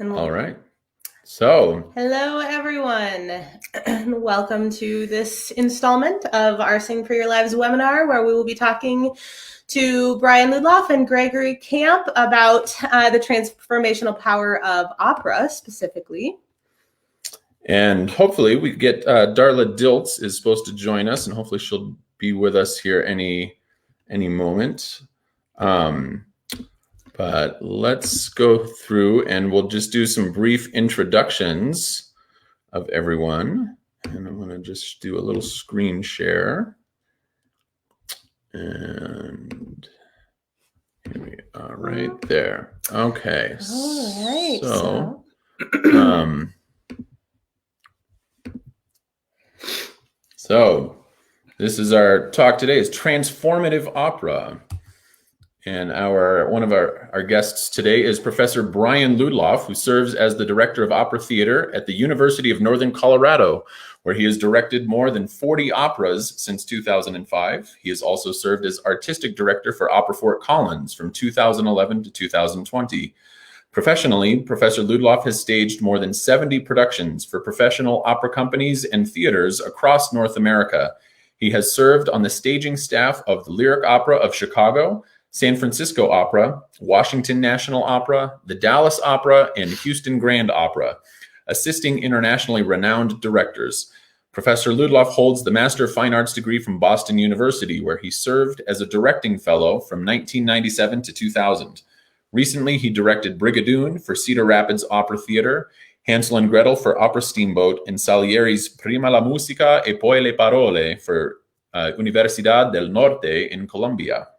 All right. So, hello, everyone. Welcome to this installment of our Sing for Your Lives webinar, where we will be talking to Brian Luedloff and Gregory Camp about the transformational power of opera specifically. and hopefully we get Darla Diltz is supposed to join us, and hopefully she'll be with us here any moment. But let's go through and we'll just do some brief introductions of everyone. And I'm going to just do a little screen share. And here we are right there. Okay. All right. So this is our talk today is Transformative Opera. And one of our guests today is Professor Brian Luedloff, who serves as the Director of Opera Theater at the University of Northern Colorado, where he has directed more than 40 operas since 2005. He has also served as Artistic Director for Opera Fort Collins from 2011 to 2020. Professionally, Professor Luedloff has staged more than 70 productions for professional opera companies and theaters across North America. He has served on the staging staff of the Lyric Opera of Chicago, San Francisco Opera, Washington National Opera, the Dallas Opera, and Houston Grand Opera, assisting internationally renowned directors. Professor Luedloff holds the Master of Fine Arts degree from Boston University, where he served as a directing fellow from 1997 to 2000. Recently, he directed Brigadoon for Cedar Rapids Opera Theater, Hansel and Gretel for Opera Steamboat, and Salieri's Prima la musica e poi le parole for Universidad del Norte in Colombia.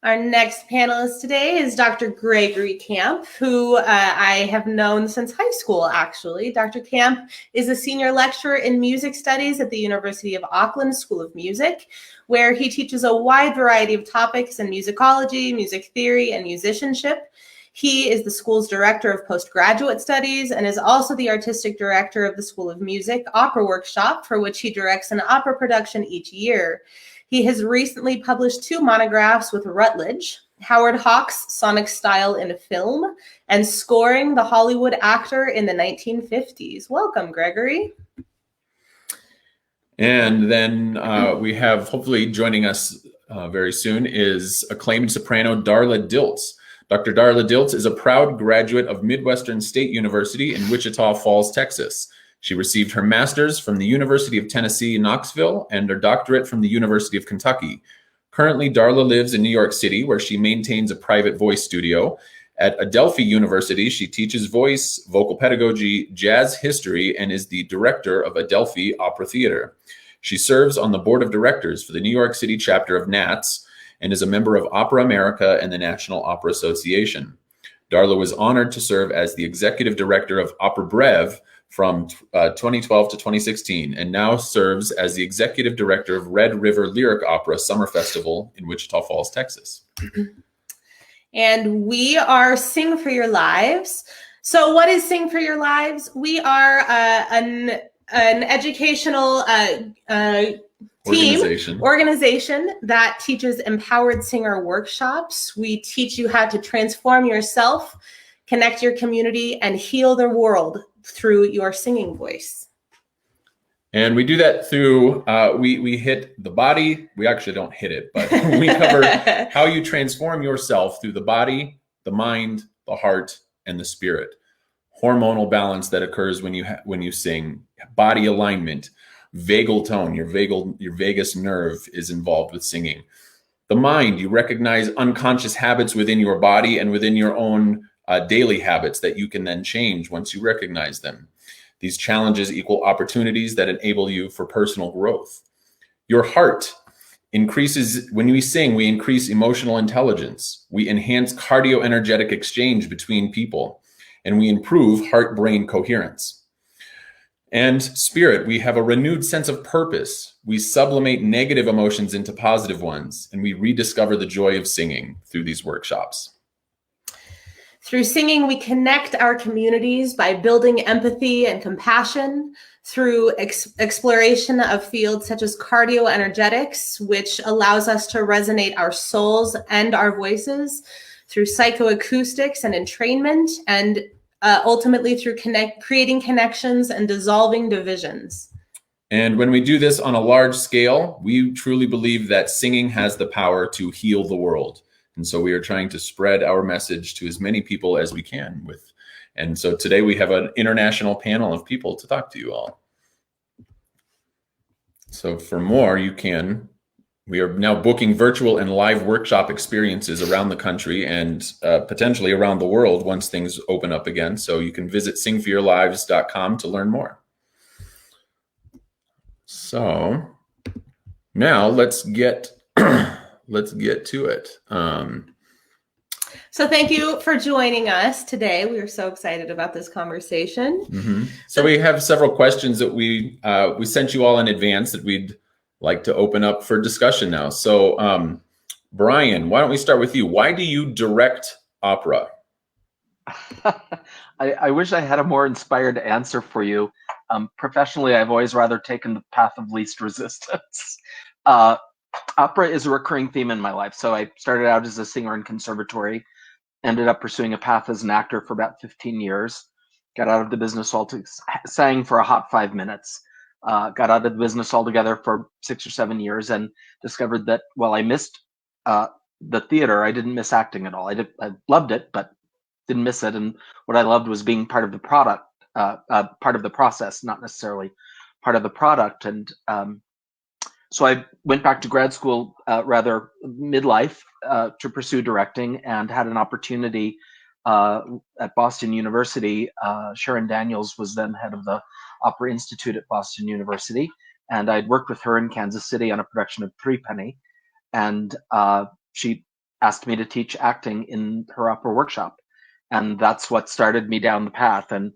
Our next panelist today is Dr. Gregory Camp, who I have known since high school, actually. Dr. Camp is a senior lecturer in music studies at the University of Aukland School of Music, where he teaches a wide variety of topics in musicology, music theory, and musicianship. He is the school's director of postgraduate studies and is also the artistic director of the School of Music Opera Workshop, for which he directs an opera production each year. He has recently published 2 monographs with Routledge, Howard Hawks' Sonic Style in Film, and Scoring the Hollywood Actor in the 1950s. Welcome, Gregory. And then we have, hopefully joining us very soon, is acclaimed soprano Darla Diltz. Dr. Darla Diltz is a proud graduate of Midwestern State University in Wichita Falls, Texas. She received her master's from the University of Tennessee, Knoxville, and her doctorate from the University of Kentucky. Currently, Darla lives in New York City, where she maintains a private voice studio. At Adelphi University, she teaches voice, vocal pedagogy, jazz history, and is the director of Adelphi Opera Theater. She serves on the board of directors for the New York City chapter of NATS and is a member of Opera America and the National Opera Association. Darla was honored to serve as the executive director of Opera Breve from 2012 to 2016, and now serves as the executive director of Red River Lyric Opera Summer Festival in Wichita Falls, Texas. And we are Sing for Your Lives. So what is Sing for Your Lives? We are an educational organization that teaches empowered singer workshops. We teach you how to transform yourself, connect your community, and heal the world through your singing voice. And we do that through, we hit the body. We actually don't hit it, but we cover how you transform yourself through the body, the mind, the heart, and the spirit. Hormonal balance that occurs when you sing, body alignment, vagal tone, your vagus nerve is involved with singing. The mind, you recognize unconscious habits within your body and within your own daily habits that you can then change once you recognize them. These challenges equal opportunities that enable you for personal growth. Your heart increases, when we sing, we increase emotional intelligence. We enhance cardioenergetic exchange between people, and we improve heart-brain coherence. And spirit, we have a renewed sense of purpose. We sublimate negative emotions into positive ones, and we rediscover the joy of singing through these workshops. Through singing, we connect our communities by building empathy and compassion through exploration of fields such as cardioenergetics, which allows us to resonate our souls and our voices, through psychoacoustics and entrainment, and ultimately through creating connections and dissolving divisions. And when we do this on a large scale, we truly believe that singing has the power to heal the world. And so we are trying to spread our message to as many people as we can with. And so today we have an international panel of people to talk to you all. So for more, we are now booking virtual and live workshop experiences around the country and potentially around the world once things open up again. So you can visit singforyourlives.com to learn more. So now let's get to it. So thank you for joining us today. We are so excited about this conversation. Mm-hmm. So we have several questions that we sent you all in advance that we'd like to open up for discussion now. So Brian, why don't we start with you? Why do you direct opera? I wish I had a more inspired answer for you. Professionally, I've always rather taken the path of least resistance. Opera is a recurring theme in my life. So I started out as a singer in conservatory, ended up pursuing a path as an actor for about 15 years, got out of the business altogether, sang for a hot 5 minutes, got out of the business altogether for 6 or 7 years, and discovered that while I missed the theater, I didn't miss acting at all. I loved it, but didn't miss it. And what I loved was being part of the product, part of the process, not necessarily part of the product. And so I went back to grad school rather midlife to pursue directing, and had an opportunity at Boston University. Sharon Daniels was then head of the Opera Institute at Boston University, and I'd worked with her in Kansas City on a production of Threepenny, and she asked me to teach acting in her opera workshop. And that's what started me down the path. And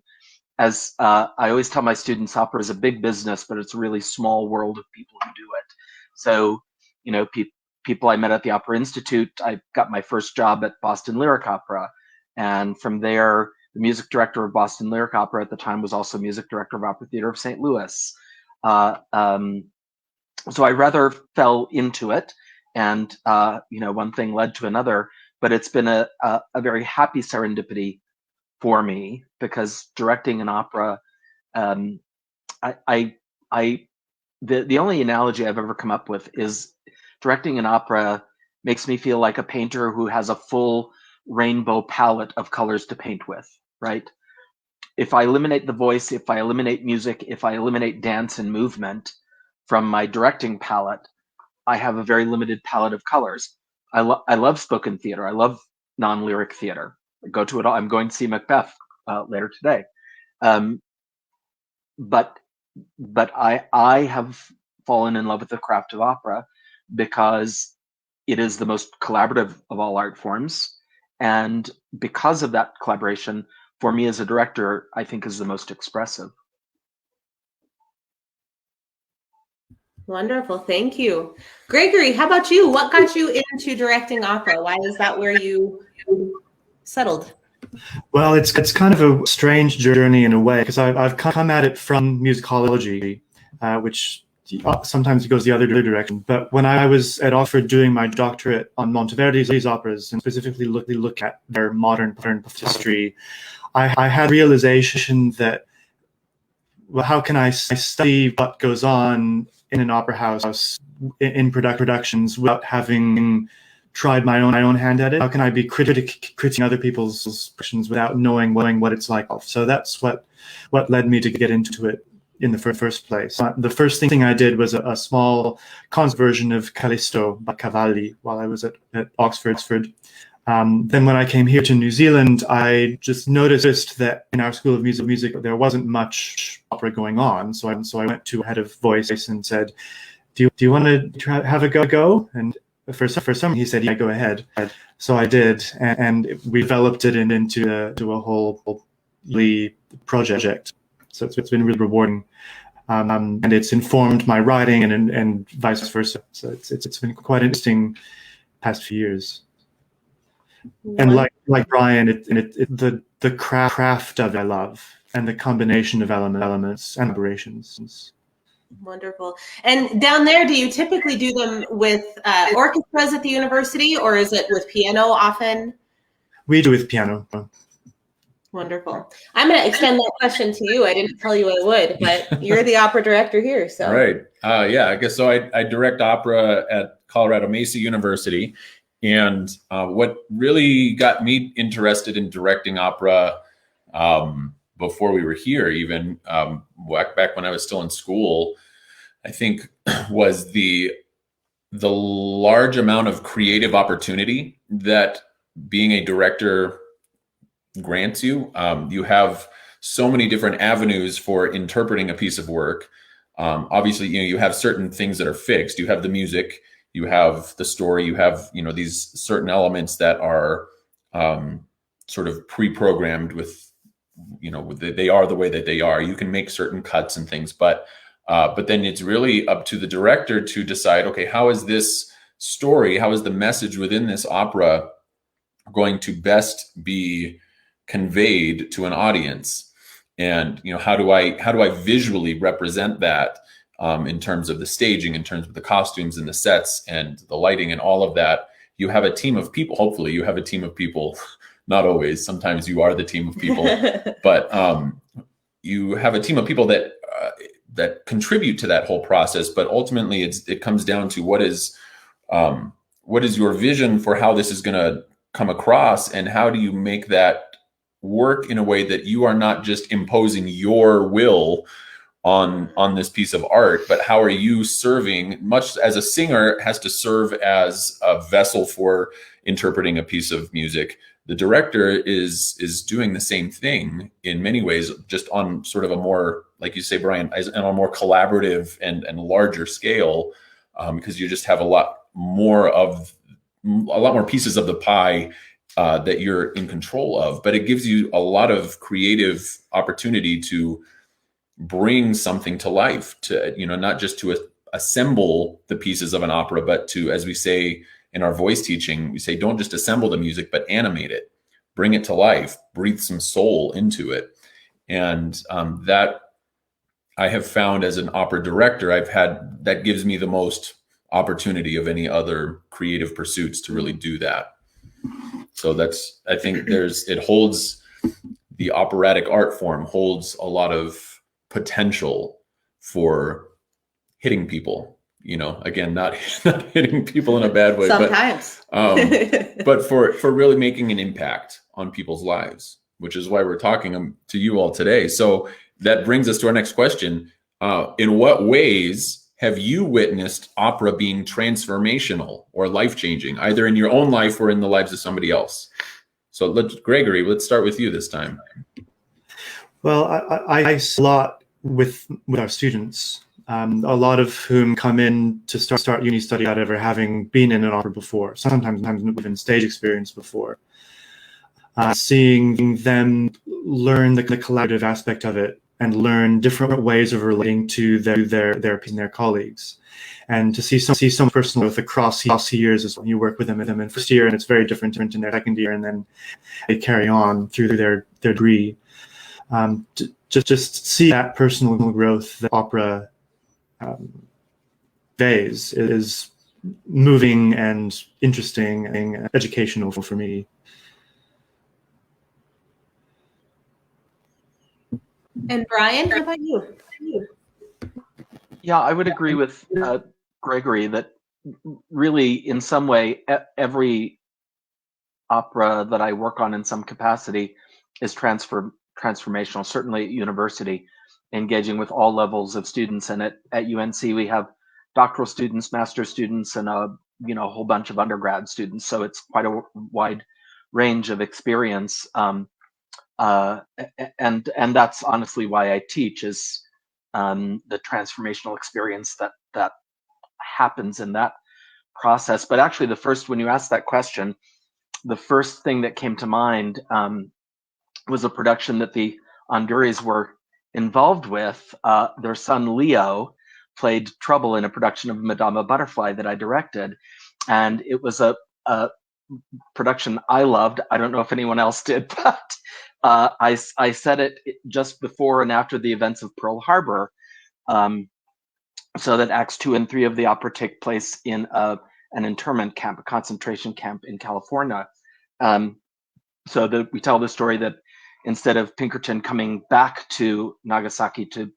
as I always tell my students, opera is a big business, but it's a really small world of people who do it. So, people I met at the Opera Institute, I got my first job at Boston Lyric Opera. And from there, the music director of Boston Lyric Opera at the time was also music director of Opera Theater of St. Louis. So I rather fell into it, and one thing led to another. But it's been a very happy serendipity for me, because directing an opera, the only analogy I've ever come up with is directing an opera makes me feel like a painter who has a full rainbow palette of colors to paint with, right? If I eliminate the voice, if I eliminate music, if I eliminate dance and movement from my directing palette, I have a very limited palette of colors. I love spoken theater. I love non-lyric theater. I go to it all. I'm going to see Macbeth later today. But I have fallen in love with the craft of opera because it is the most collaborative of all art forms. And because of that collaboration, for me as a director, I think is the most expressive. Wonderful. Thank you. Gregory, how about you? What got you into directing opera? Why is that where you settled? Well, it's kind of a strange journey in a way, because I've come at it from musicology, which sometimes goes the other direction. But when I was at Oxford doing my doctorate on Monteverdi's operas, and specifically look at their modern history, I had realization that, well, how can I study what goes on in an opera house in productions without having tried my own hand at it? How can I be critiquing other people's productions without knowing what it's like? So that's what led me to get into it in the first place. The first thing I did was a small concert version of Callisto by Cavalli while I was at Oxford. Then when I came here to New Zealand, I just noticed that in our School of Music there wasn't much opera going on. So I went to head of voice and said, "Do you want to have a go?" And for some, he said, "Yeah, go ahead." So I did, and we developed it into a whole project. So it's been really rewarding, and it's informed my writing and vice versa. So it's been quite interesting past few years. And like Brian, the craft of it I love, and the combination of elements and operations. Wonderful. And down there, do you typically do them with orchestras at the university, or is it with piano often? We do with piano. Wonderful. I'm going to extend that question to you. I didn't tell you I would, but you're the opera director here. So Right. Yeah, I guess so. I direct opera at Colorado Mesa University. And what really got me interested in directing opera before we were here, even back when I was still in school, I think was the large amount of creative opportunity that being a director grants you. You have so many different avenues for interpreting a piece of work. Obviously, you have certain things that are fixed. You have the music, you have the story, you have these certain elements that are sort of pre-programmed with they are the way that they are. You can make certain cuts and things, but then it's really up to the director to decide, okay, how is this story, how is the message within this opera going to best be conveyed to an audience? And how do I visually represent that in terms of the staging, in terms of the costumes and the sets and the lighting and all of that? You have a team of people. Hopefully you have a team of people. Not always. Sometimes you are the team of people, but you have a team of people that contribute to that whole process. But ultimately it comes down to what is your vision for how this is going to come across, and how do you make that work in a way that you are not just imposing your will on this piece of art, but how are you serving, much as a singer has to serve as a vessel for interpreting a piece of music. The director is doing the same thing in many ways, just on sort of a more, like you say, Brian, on a more collaborative and larger scale, because you just have a lot more pieces of the pie that you're in control of. But it gives you a lot of creative opportunity to bring something to life, to not just to assemble the pieces of an opera, but to, as we say in our voice teaching, we say, don't just assemble the music, but animate it, bring it to life, breathe some soul into it. And that I have found as an opera director, that gives me the most opportunity of any other creative pursuits to really do that. So I think the operatic art form holds a lot of potential for hitting people. Again, not hitting people in a bad way, sometimes, but for really making an impact on people's lives, which is why we're talking to you all today. So that brings us to our next question. In what ways have you witnessed opera being transformational or life-changing, either in your own life or in the lives of somebody else? So Gregory, let's start with you this time. Well, I see a lot with our students, a lot of whom come in to start uni study without ever having been in an opera before, sometimes even stage experience before. Seeing them learn the collaborative aspect of it and learn different ways of relating to their colleagues, and to see some personal growth across years as you work with them in first year, and it's very different in their second year, and then they carry on through their degree. Just see that personal growth that opera conveys is moving and interesting and educational for me. And Brian, how about you? Yeah, I would agree with Gregory that really, in some way, every opera that I work on in some capacity is transformational. Certainly at university, engaging with all levels of students, and at UNC we have doctoral students, master's students, and a whole bunch of undergrad students. So it's quite a wide range of experience. And that's honestly why I teach, is the transformational experience that happens in that process. But actually, when you asked that question, the first thing that came to mind was a production that the Honduras were involved with. Their son Leo played Trouble in a production of Madama Butterfly that I directed, and it was a production I loved. I don't know if anyone else did, but I set it just before and after the events of Pearl Harbor, so that Acts 2 and 3 of the opera take place in an internment camp, a concentration camp in California. So we tell the story that instead of Pinkerton coming back to Nagasaki to,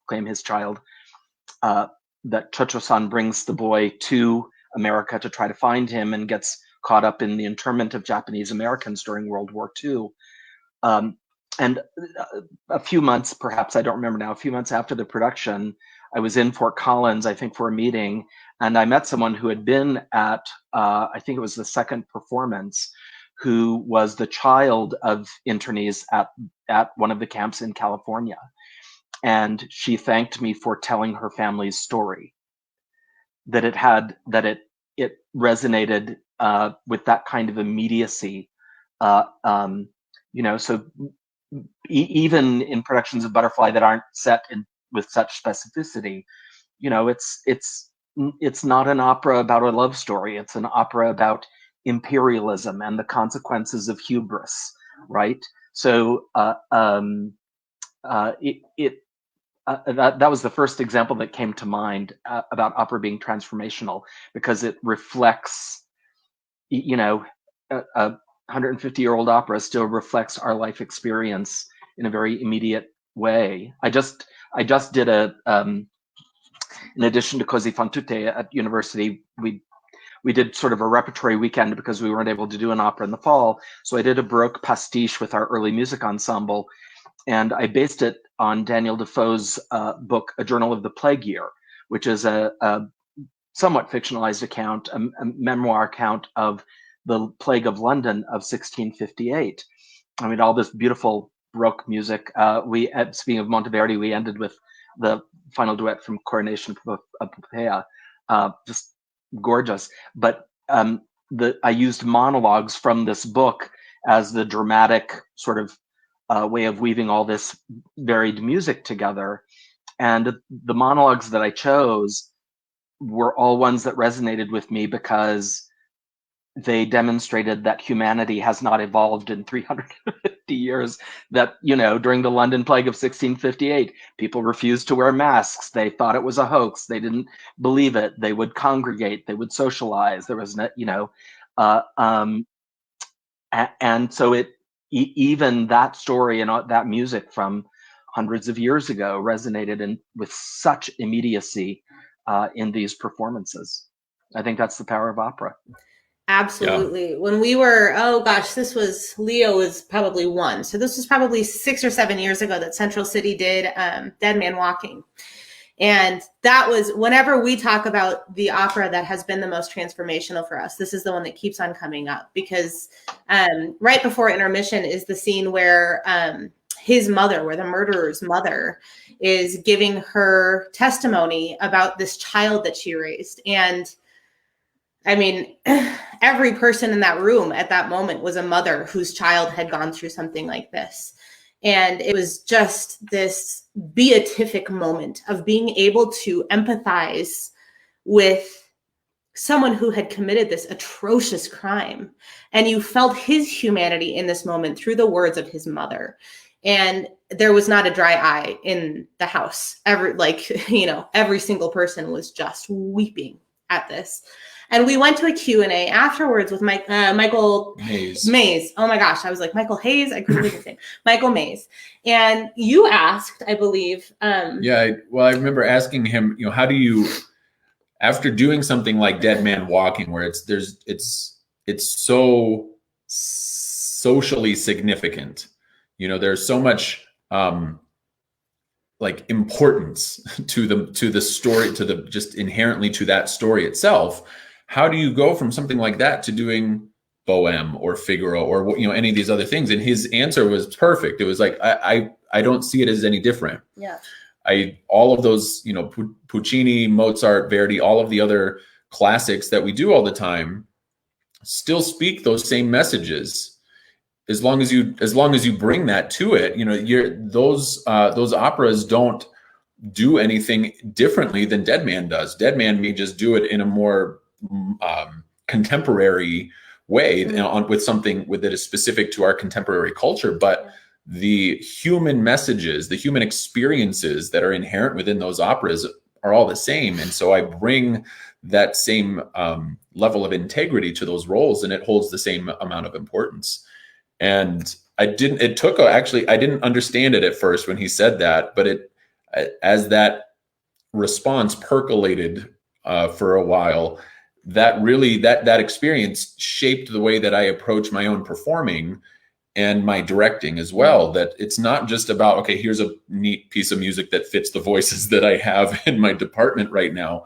claim his child, that Cho-Cho-san brings the boy to America to try to find him and gets caught up in the internment of Japanese Americans during World War II. And a few months, perhaps, I don't remember now, a few months after the production, I was in Fort Collins, I think, for a meeting, and I met someone who had been at, I think it was the second performance, who was the child of internees at one of the camps in California. And she thanked me for telling her family's story, that it resonated with that kind of immediacy. So even in productions of Butterfly that aren't set with such specificity, it's not an opera about a love story. It's an opera about imperialism and the consequences of hubris, right? So that was the first example that came to mind about opera being transformational, because it reflects, a 150-year-old opera still reflects our life experience in a very immediate way. I just did in addition to Così fan tutte at university, we did sort of a repertory weekend because we weren't able to do an opera in the fall. So I did a Baroque pastiche with our early music ensemble, and I based it on Daniel Defoe's book, A Journal of the Plague Year, which is a somewhat fictionalized account, a memoir account of the Plague of London of 1658. I mean, all this beautiful Baroque music. Speaking of Monteverdi, we ended with the final duet from Coronation of Poppea, just gorgeous. But I used monologues from this book as the dramatic sort of way of weaving all this varied music together. And the monologues that I chose were all ones that resonated with me because they demonstrated that humanity has not evolved in 350 years, that, during the London Plague of 1658, people refused to wear masks. They thought it was a hoax. They didn't believe it. They would congregate. They would socialize. There was, and so even that story and that music from hundreds of years ago resonated with such immediacy in these performances. I think that's the power of opera. Absolutely. Yeah. When we were, Leo was probably 1. So this was probably 6 or 7 years ago that Central City did Dead Man Walking. And that was, whenever we talk about the opera that has been the most transformational for us, this is the one that keeps on coming up, because right before intermission is the scene where his mother, where the murderer's mother is giving her testimony about this child that she raised. And I mean, every person in that room at that moment was a mother whose child had gone through something like this. And it was just this beatific moment of being able to empathize with someone who had committed this atrocious crime. And you felt his humanity in this moment through the words of his mother. And there was not a dry eye in the house. Every single person was just weeping at this. And we went to a Q&A afterwards with Michael Mays. Oh my gosh, I was like, Michael Hayes? I couldn't believe his name. Michael Mays. And you asked, I believe. I remember asking him, how do you, after doing something like Dead Man Walking, where it's so socially significant, there's so much importance to the story, just inherently to that story itself. How do you go from something like that to doing Bohème or Figaro or any of these other things? And his answer was perfect. It was like, I don't see it as any different. Yeah. All of those, Puccini, Mozart, Verdi, all of the other classics that we do all the time still speak those same messages. As long as you bring that to it, those operas don't do anything differently than Dead Man does. Dead Man may just do it in a more contemporary way, with something that is specific to our contemporary culture, but the human messages, the human experiences that are inherent within those operas are all the same. And so I bring that same level of integrity to those roles, and it holds the same amount of importance. And I didn't understand it at first when he said that, but as that response percolated for a while, that experience shaped the way that I approach my own performing and my directing as well. That it's not just about, okay, here's a neat piece of music that fits the voices that I have in my department right now.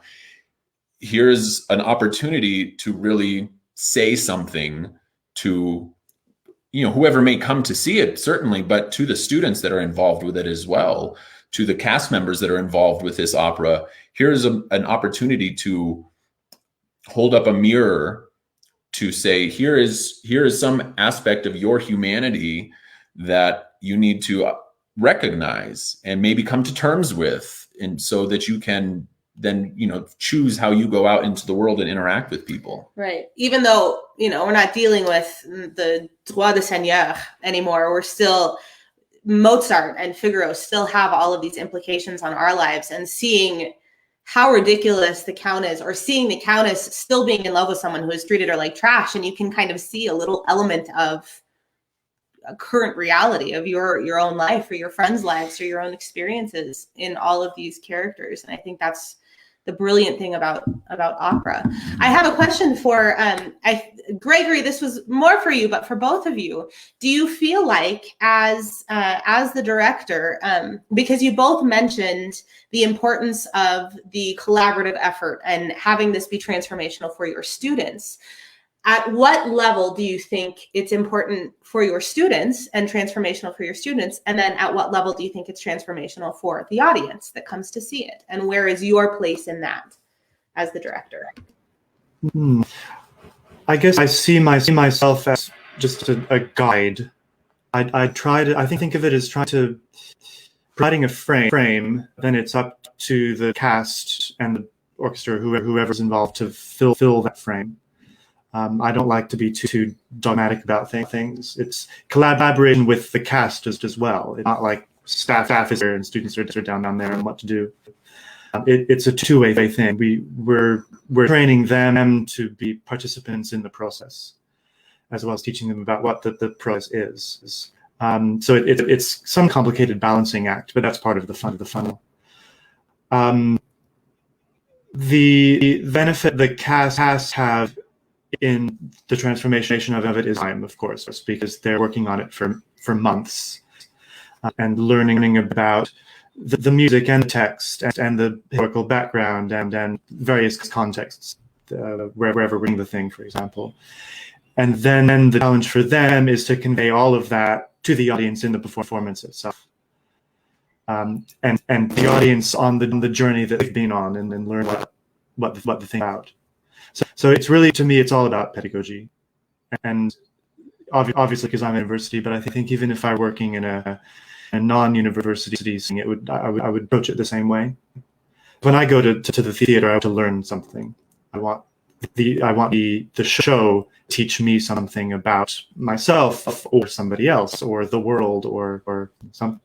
Here's an opportunity to really say something to, whoever may come to see it, certainly, but to the students that are involved with it as well, to the cast members that are involved with this opera. Here's an opportunity to hold up a mirror to say, here is some aspect of your humanity that you need to recognize and maybe come to terms with, and so that you can then choose how you go out into the world and interact with people. Right. Even though we're not dealing with the droit de seigneur anymore, we're still, Mozart and Figaro still have all of these implications on our lives, and seeing how ridiculous the Count is, or seeing the Countess still being in love with someone who has treated her like trash, and you can kind of see a little element of a current reality of your own life, or your friends' lives, or your own experiences in all of these characters. And I think that's the brilliant thing about opera. I have a question for Gregory. This was more for you, but for both of you, do you feel like as the director, because you both mentioned the importance of the collaborative effort and having this be transformational for your students, at what level do you think it's important for your students and transformational for your students? And then at what level do you think it's transformational for the audience that comes to see it? And where is your place in that as the director? I guess I see myself as just a guide. I think of it as trying to providing a frame. Then it's up to the cast and the orchestra, whoever's involved, to fill that frame. I don't like to be too dogmatic about things. It's collaboration with the cast as well. It's not like staff is here and students are down there and what to do. It's a two-way thing. We're training them to be participants in the process, as well as teaching them about what the process is. So it's some complicated balancing act, but that's part of the fun of the funnel. The benefit the cast have in the transformation of it is time, of course, because they're working on it for months and learning about the music and the text and the historical background and various contexts, wherever we bring the thing, for example. And then the challenge for them is to convey all of that to the audience in the performance itself. And the audience on the journey that they've been on, and then learn what the thing about. So it's really, to me, it's all about pedagogy. And obviously, because I'm at university, but I think even if I were working in a non-university setting, I would approach it the same way. When I go to the theater, I want to learn something. I want the show to teach me something about myself or somebody else or the world or something.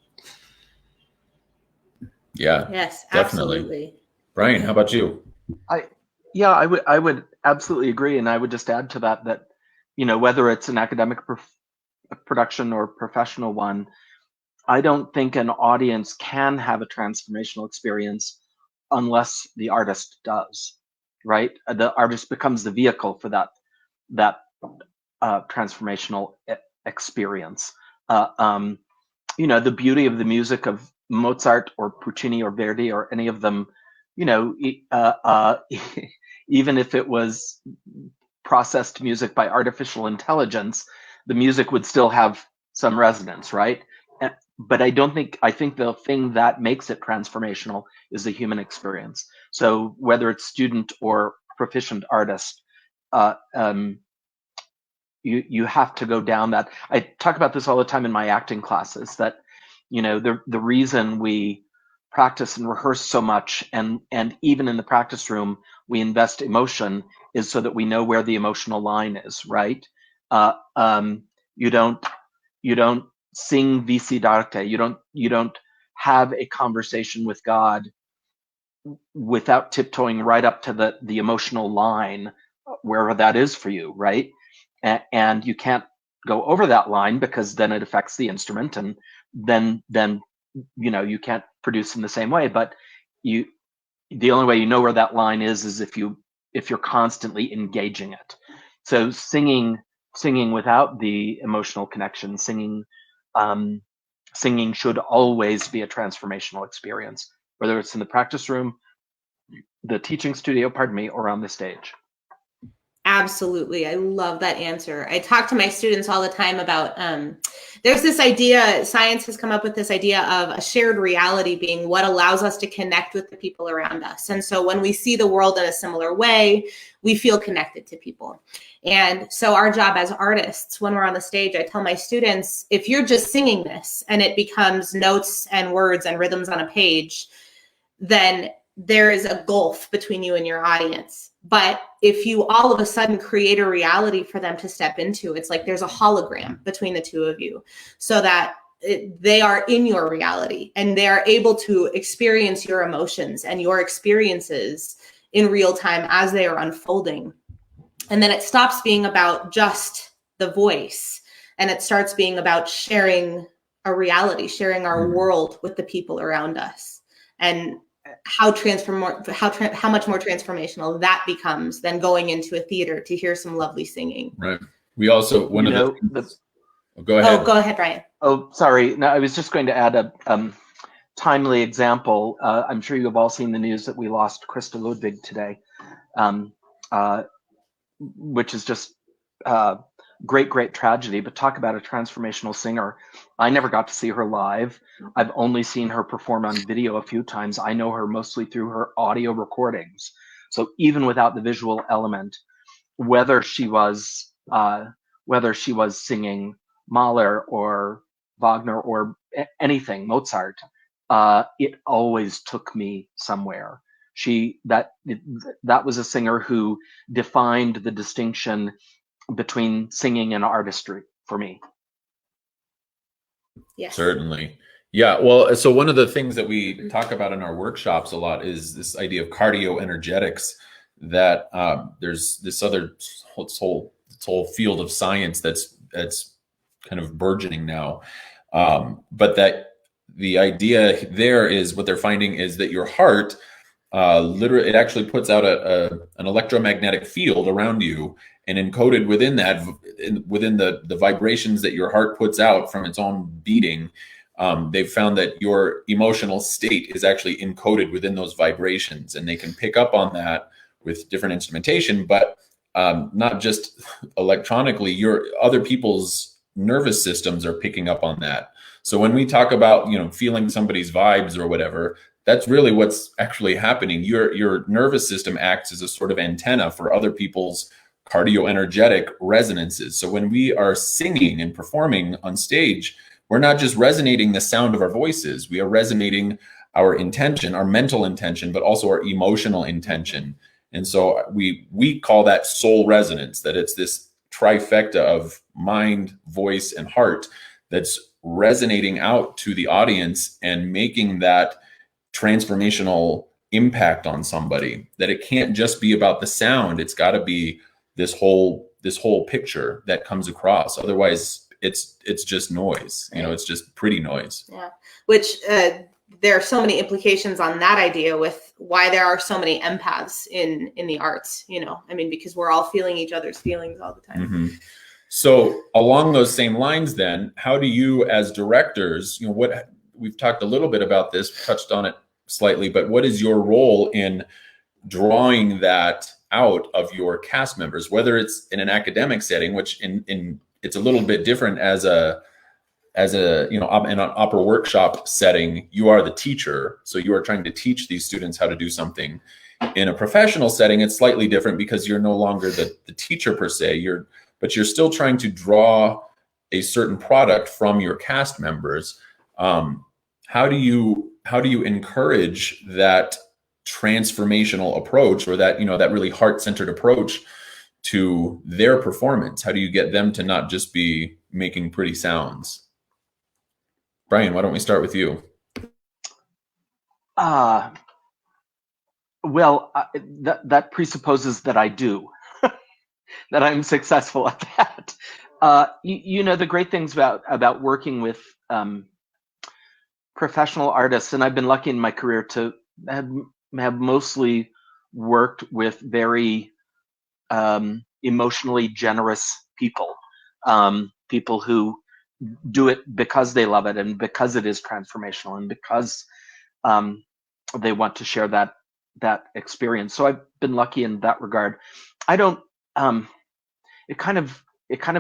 Yeah. Yes, definitely. absolutely. Brian, how about you? I would absolutely agree, and I would just add to that whether it's an academic production or professional one, I don't think an audience can have a transformational experience unless the artist does, right? The artist becomes the vehicle for that transformational experience. The beauty of the music of Mozart or Puccini or Verdi or any of them, even if it was processed music by artificial intelligence, the music would still have some resonance, right? But I think the thing that makes it transformational is the human experience. So whether it's student or proficient artist, you have to go down that. I talk about this all the time in my acting classes, that the reason we practice and rehearse so much, and even in the practice room we invest emotion, is so that we know where the emotional line is, right? You don't sing Vici d'arte. You don't have a conversation with God without tiptoeing right up to the emotional line, wherever that is for you, right? And you can't go over that line, because then it affects the instrument, and then you can't produce in the same way. But the only way you know where that line is if you're constantly engaging it. So singing without the emotional connection, singing should always be a transformational experience, whether it's in the practice room, the teaching studio, or on the stage. Absolutely. I love that answer. I talk to my students all the time about, there's this idea, science has come up with this idea of a shared reality being what allows us to connect with the people around us. And so when we see the world in a similar way, we feel connected to people. And so our job as artists, when we're on the stage, I tell my students, if you're just singing this and it becomes notes and words and rhythms on a page, then there is a gulf between you and your audience. But if you all of a sudden create a reality for them to step into, it's like there's a hologram between the two of you, so that they are in your reality and they are able to experience your emotions and your experiences in real time as they are unfolding. And then it stops being about just the voice, and it starts being about sharing a reality, sharing our world with the people around us, and how much more transformational that becomes than going into a theater to hear some lovely singing. Right. We also, go ahead. Oh, go ahead, Brian. Oh, sorry. No, I was just going to add a timely example. I'm sure you have all seen the news that we lost Krista Ludwig today, which is just great tragedy. But talk about a transformational singer. I never got to see her live. I've only seen her perform on video a few times. I know her mostly through her audio recordings. So even without the visual element, whether she was singing Mahler or Wagner or anything, Mozart, it always took me somewhere. That was a singer who defined the distinction between singing and artistry for me. Yes. Certainly. Yeah. Well, so one of the things that we talk about in our workshops a lot is this idea of cardioenergetics, that there's this whole field of science that's kind of burgeoning now. But that the idea there is, what they're finding is that your heart, literally, it actually puts out an electromagnetic field around you, and encoded within that, within the vibrations that your heart puts out from its own beating, they've found that your emotional state is actually encoded within those vibrations, and they can pick up on that with different instrumentation, but not just electronically. Your other people's nervous systems are picking up on that. So when we talk about, feeling somebody's vibes or whatever, that's really what's actually happening. Your nervous system acts as a sort of antenna for other people's cardioenergetic resonances. So when we are singing and performing on stage, we're not just resonating the sound of our voices, we are resonating our intention, our mental intention, but also our emotional intention. And so we call that soul resonance, that it's this trifecta of mind, voice, and heart that's resonating out to the audience and making that transformational impact on somebody, that it can't just be about the sound. It's got to be this whole picture that comes across. Otherwise, it's just noise. It's just pretty noise. Yeah. Which there are so many implications on that idea with why there are so many empaths in the arts. Because we're all feeling each other's feelings all the time. Mm-hmm. So along those same lines, then, how do you, as directors, what we've talked a little bit about this, touched on it slightly, but what is your role in drawing that out of your cast members, whether it's in an academic setting, which in it's a little bit different as a in an opera workshop setting, you are the teacher, so you are trying to teach these students how to do something. In a professional setting, it's slightly different because you're no longer the teacher per se, but you're still trying to draw a certain product from your cast members. How do you encourage that transformational approach, or that that really heart-centered approach to their performance? How do you get them to not just be making pretty sounds? Brian, why don't we start with you? Well, that presupposes that I do, that I'm successful at that. You know, the great things about working with professional artists, and I've been lucky in my career to have mostly worked with very emotionally generous people, people who do it because they love it and because it is transformational and because they want to share that experience. So I've been lucky in that regard. I don't. It kind of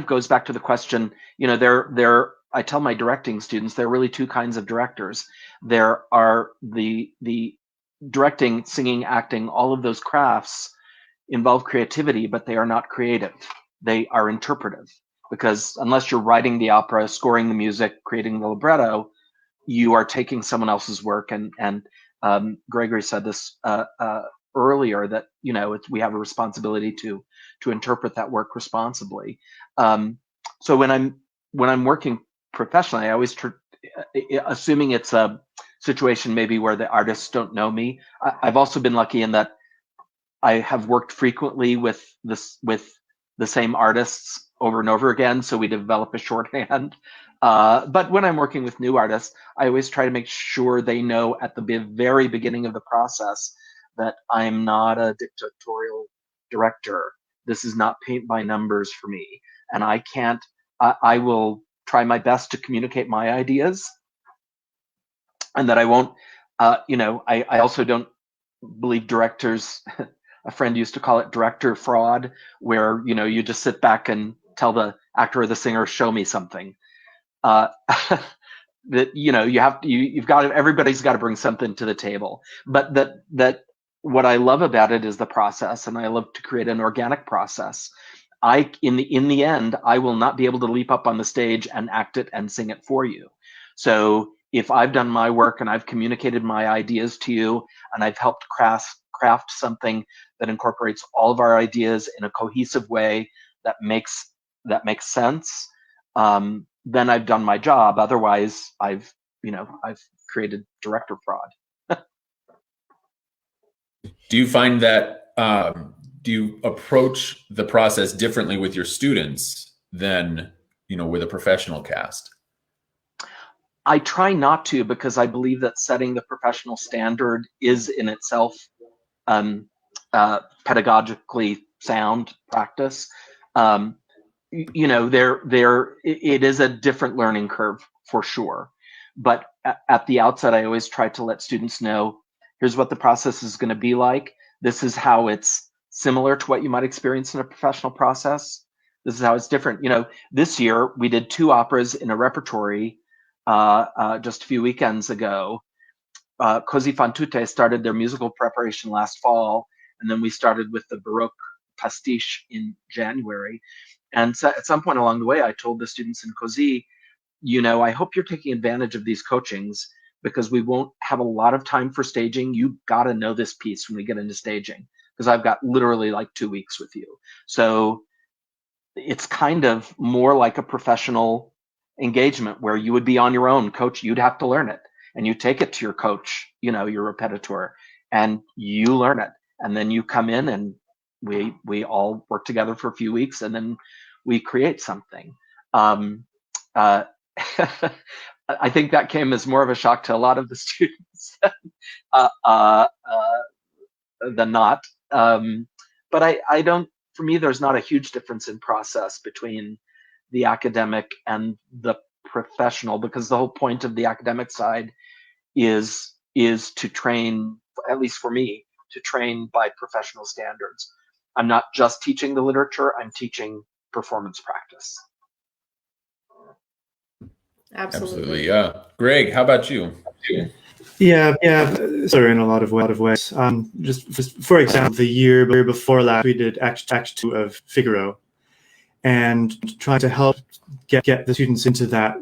goes back to the question. You know, I tell my directing students there are really two kinds of directors. There are the directing, singing, acting, all of those crafts involve creativity, but they are not creative. They are interpretive, because unless you're writing the opera, scoring the music, creating the libretto, you are taking someone else's work. And Gregory said this earlier, that, you know, we have a responsibility to interpret that work responsibly. So when I'm working professionally, I always assuming it's a situation maybe where the artists don't know me. I've also been lucky in that I have worked frequently with the same artists over and over again, so we develop a shorthand. But when I'm working with new artists, I always try to make sure they know at the very beginning of the process that I'm not a dictatorial director. This is not paint by numbers for me, and I will try my best to communicate my ideas, and that I won't, you know, I also don't believe directors, a friend used to call it director fraud, where, you know, you just sit back and tell the actor or the singer, show me something. That, you know, everybody's got to bring something to the table. But that what I love about it is the process, and I love to create an organic process. In the end, I will not be able to leap up on the stage and act it and sing it for you. So if I've done my work and I've communicated my ideas to you, and I've helped craft something that incorporates all of our ideas in a cohesive way that makes sense, then I've done my job. Otherwise, I've created director fraud. Do you find that, do you approach the process differently with your students than, you know, with a professional cast? I try not to, because I believe that setting the professional standard is in itself pedagogically sound practice. You know, it is a different learning curve for sure. But at the outset, I always try to let students know, here's what the process is going to be like. This is how it's similar to what you might experience in a professional process. This is how it's different. You know, this year we did 2 operas in a repertory just a few weekends ago. Così fan tutte started their musical preparation last fall, and then we started with the Baroque pastiche in January. And so at some point along the way, I told the students in Così, you know, I hope you're taking advantage of these coachings, because we won't have a lot of time for staging. You got to know this piece when we get into staging, because I've got literally like 2 weeks with you. So it's kind of more like a professional engagement where you would be on your own. Coach, you'd have to learn it, and you take it to your coach, you know, your repetiteur, and you learn it. And then you come in and we all work together for a few weeks, and then we create something. I think that came as more of a shock to a lot of the students than not. But I don't, for me, there's not a huge difference in process between the academic and the professional, because the whole point of the academic side is to train, at least for me, to train by professional standards. I'm not just teaching the literature, I'm teaching performance practice. Absolutely. Yeah. Greg, how about you? Yeah, so in a lot of ways. Just for example, the year before last, we did Act 2 of Figaro, and trying to help get the students into that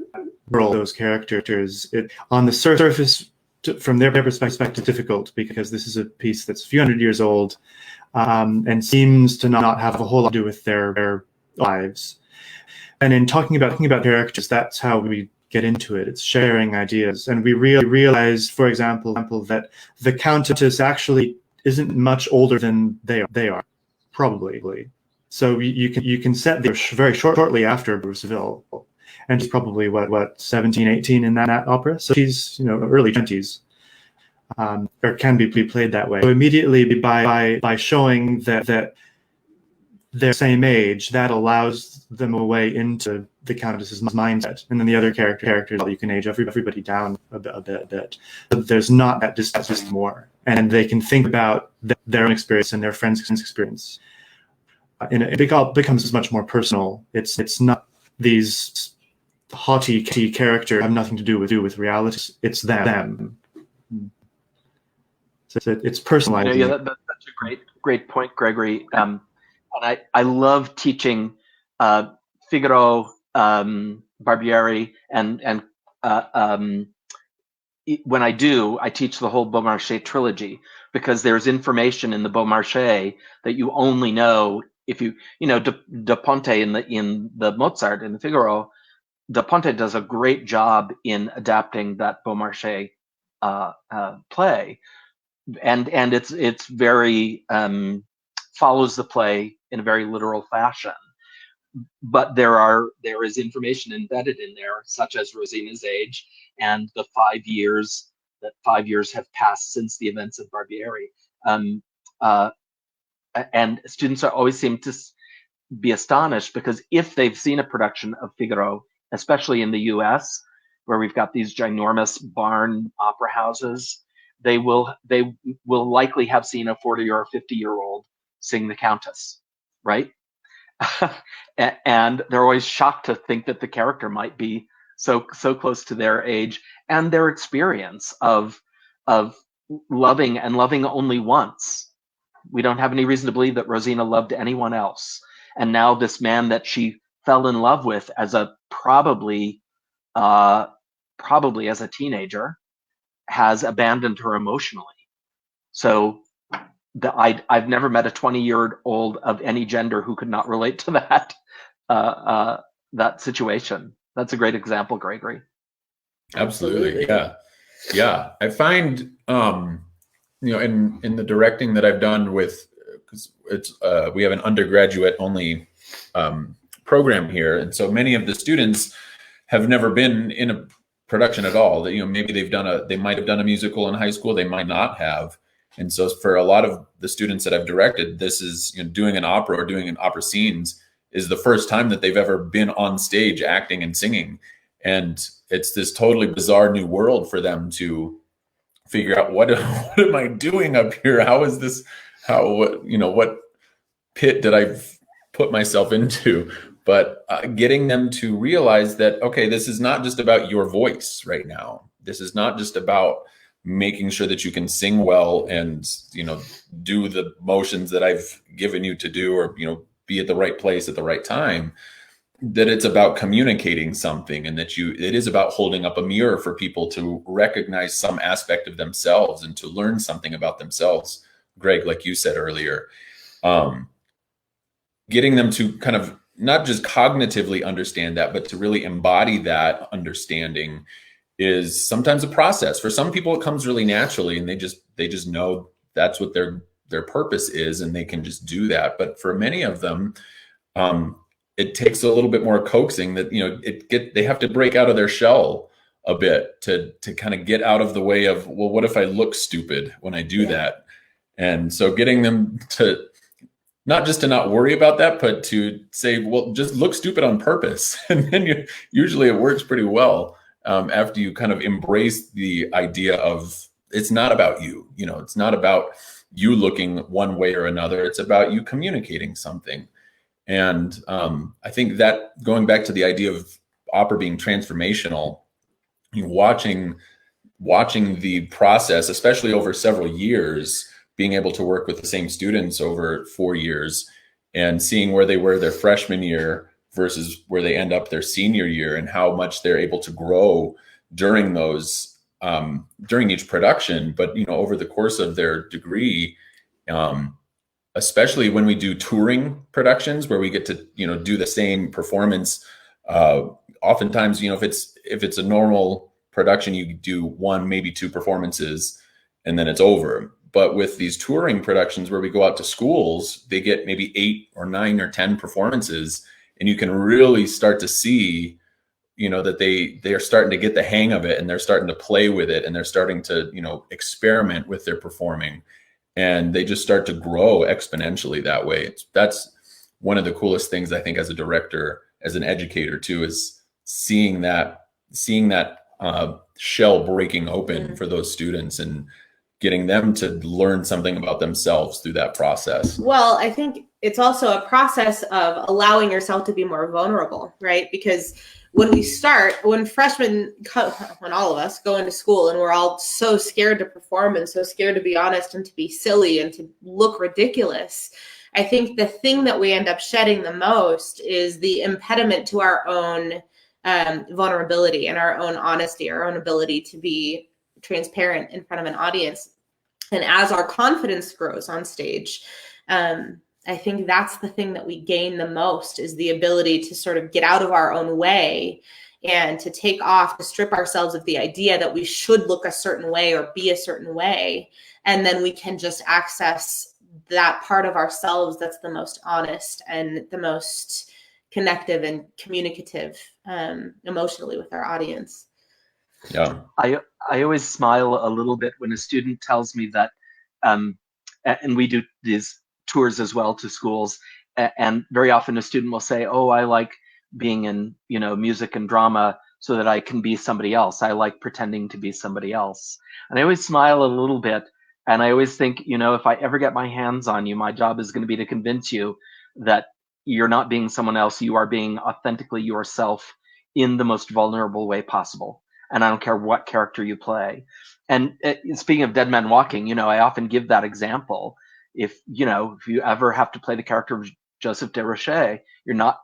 world, those characters. It, on the surface, from their perspective, difficult, because this is a piece that's a few hundred years old, and seems to not have a whole lot to do with their lives. And in talking about characters, that's how we get into it. It's sharing ideas. And we realize, for example, that the Countess actually isn't much older than they are, probably. So you can set the very shortly after Bruceville, and she's probably what 17, 18 in that opera. So she's early 20s, or can be played that way. So immediately by showing that they're same age, that allows them a way into the Countess's mindset, and then the other characters, you can age everybody down a bit. But there's not that distance more, and they can think about their own experience and their friends' experience. And it all becomes much more personal. It's not these haughty characters have nothing to do with reality. It's them. So it's personalized. Yeah, that's a great point, Gregory. And I love teaching Figaro, Barbieri, and when I teach the whole Beaumarchais trilogy, because there's information in the Beaumarchais that you only know if Da Ponte in the Mozart and the Figaro. Da Ponte does a great job in adapting that Beaumarchais play, and it's very follows the play in a very literal fashion. But there is information embedded in there, such as Rosina's age and the 5 years have passed since the events of Barbieri. And students always seem to be astonished, because if they've seen a production of Figaro, especially in the US, where we've got these ginormous barn opera houses, they will likely have seen a 40 or 50-year-old sing the Countess, right? And they're always shocked to think that the character might be so close to their age and their experience of loving only once. We don't have any reason to believe that Rosina loved anyone else. And now this man that she fell in love with as a probably as a teenager has abandoned her emotionally. So I've never met a 20-year-old of any gender who could not relate to that situation. That's a great example, Gregory. Absolutely. Yeah. I find, in the directing that I've done with, because we have an undergraduate only program here, and so many of the students have never been in a production at all. That maybe they might have done a musical in high school, they might not have. And so for a lot of the students that I've directed, this is doing an opera or doing an opera scenes is the first time that they've ever been on stage acting and singing. And it's this totally bizarre new world for them to figure out what am I doing up here? How is this? What pit did I put myself into? But getting them to realize that, okay, this is not just about your voice right now. This is not just about making sure that you can sing well and, do the motions that I've given you to do, or, be at the right place at the right time. That it's about communicating something, and that it is about holding up a mirror for people to recognize some aspect of themselves and to learn something about themselves. Greg, like you said earlier, getting them to kind of not just cognitively understand that, but to really embody that understanding is sometimes a process. For some people, it comes really naturally, and they just know that's what their purpose is, and they can just do that. But for many of them, it takes a little bit more coaxing. That they have to break out of their shell a bit to kind of get out of the way of, well, what if I look stupid when I do that? And so getting them to not just to not worry about that, but to say, well, just look stupid on purpose, and then usually it works pretty well. After you kind of embrace the idea of, it's not about you, it's not about you looking one way or another. It's about you communicating something. And I think that, going back to the idea of opera being transformational, watching the process, especially over several years, being able to work with the same students over 4 years and seeing where they were their freshman year versus where they end up their senior year, and how much they're able to grow during those, during each production, but, over the course of their degree, especially when we do touring productions where we get to, do the same performance. Oftentimes, if it's a normal production, you do one, maybe two performances and then it's over. But with these touring productions where we go out to schools, they get maybe 8 or 9 or 10 performances, and you can really start to see, that they are starting to get the hang of it, and they're starting to play with it, and they're starting to, experiment with their performing, and they just start to grow exponentially that way. That's one of the coolest things, I think, as a director, as an educator too, is seeing that shell breaking open for those students and getting them to learn something about themselves through that process. Well, I think it's also a process of allowing yourself to be more vulnerable, right? Because when freshmen, when all of us go into school and we're all so scared to perform and so scared to be honest and to be silly and to look ridiculous, I think the thing that we end up shedding the most is the impediment to our own vulnerability and our own honesty, our own ability to be transparent in front of an audience. And as our confidence grows on stage, I think that's the thing that we gain the most, is the ability to sort of get out of our own way and to to strip ourselves of the idea that we should look a certain way or be a certain way. And then we can just access that part of ourselves that's the most honest and the most connective and communicative emotionally with our audience. Yeah. I always smile a little bit when a student tells me that, and we do these tours as well to schools, and very often a student will say, oh, I like being in, music and drama so that I can be somebody else. I like pretending to be somebody else. And I always smile a little bit, and I always think, if I ever get my hands on you, my job is going to be to convince you that you're not being someone else. You are being authentically yourself in the most vulnerable way possible. And I don't care what character you play. And speaking of Dead Man Walking, I often give that example. If you ever have to play the character of Joseph Desrochers, you're not,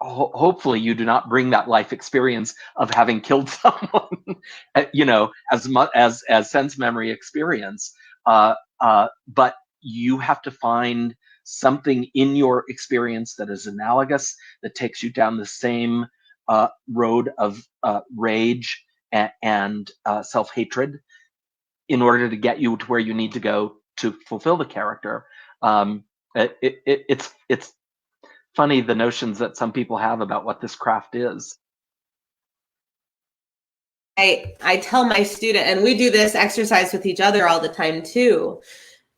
hopefully you do not bring that life experience of having killed someone, as much as sense memory experience. But you have to find something in your experience that is analogous, that takes you down the same road of rage and self-hatred in order to get you to where you need to go to fulfill the character. It's funny, the notions that some people have about what this craft is. I tell my student, and we do this exercise with each other all the time too.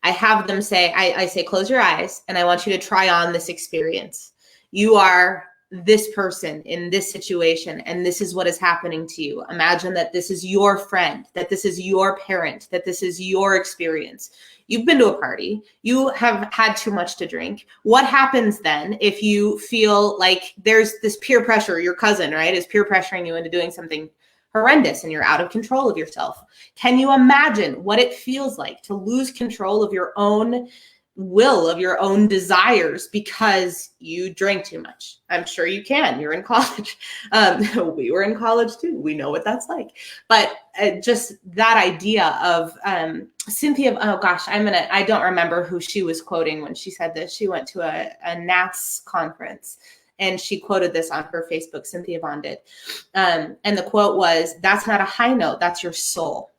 I have them say, I say, close your eyes, and I want you to try on this experience. You are this person in this situation, and this is what is happening to you. Imagine that this is your friend, that this is your parent, that this is your experience. You've been to a party, you have had too much to drink. What happens then if you feel like there's this peer pressure? Your cousin, right, is peer pressuring you into doing something horrendous and you're out of control of yourself. Can you imagine what it feels like to lose control of your own will, of your own desires, because you drank too much? I'm sure you can. You're in college. We were in college too. We know what that's like. But just that idea of Cynthia, oh gosh, I don't remember who she was quoting when she said this. She went to a Nats conference, and she quoted this on her Facebook, Cynthia Vaughn did. And the quote was, "That's not a high note, that's your soul."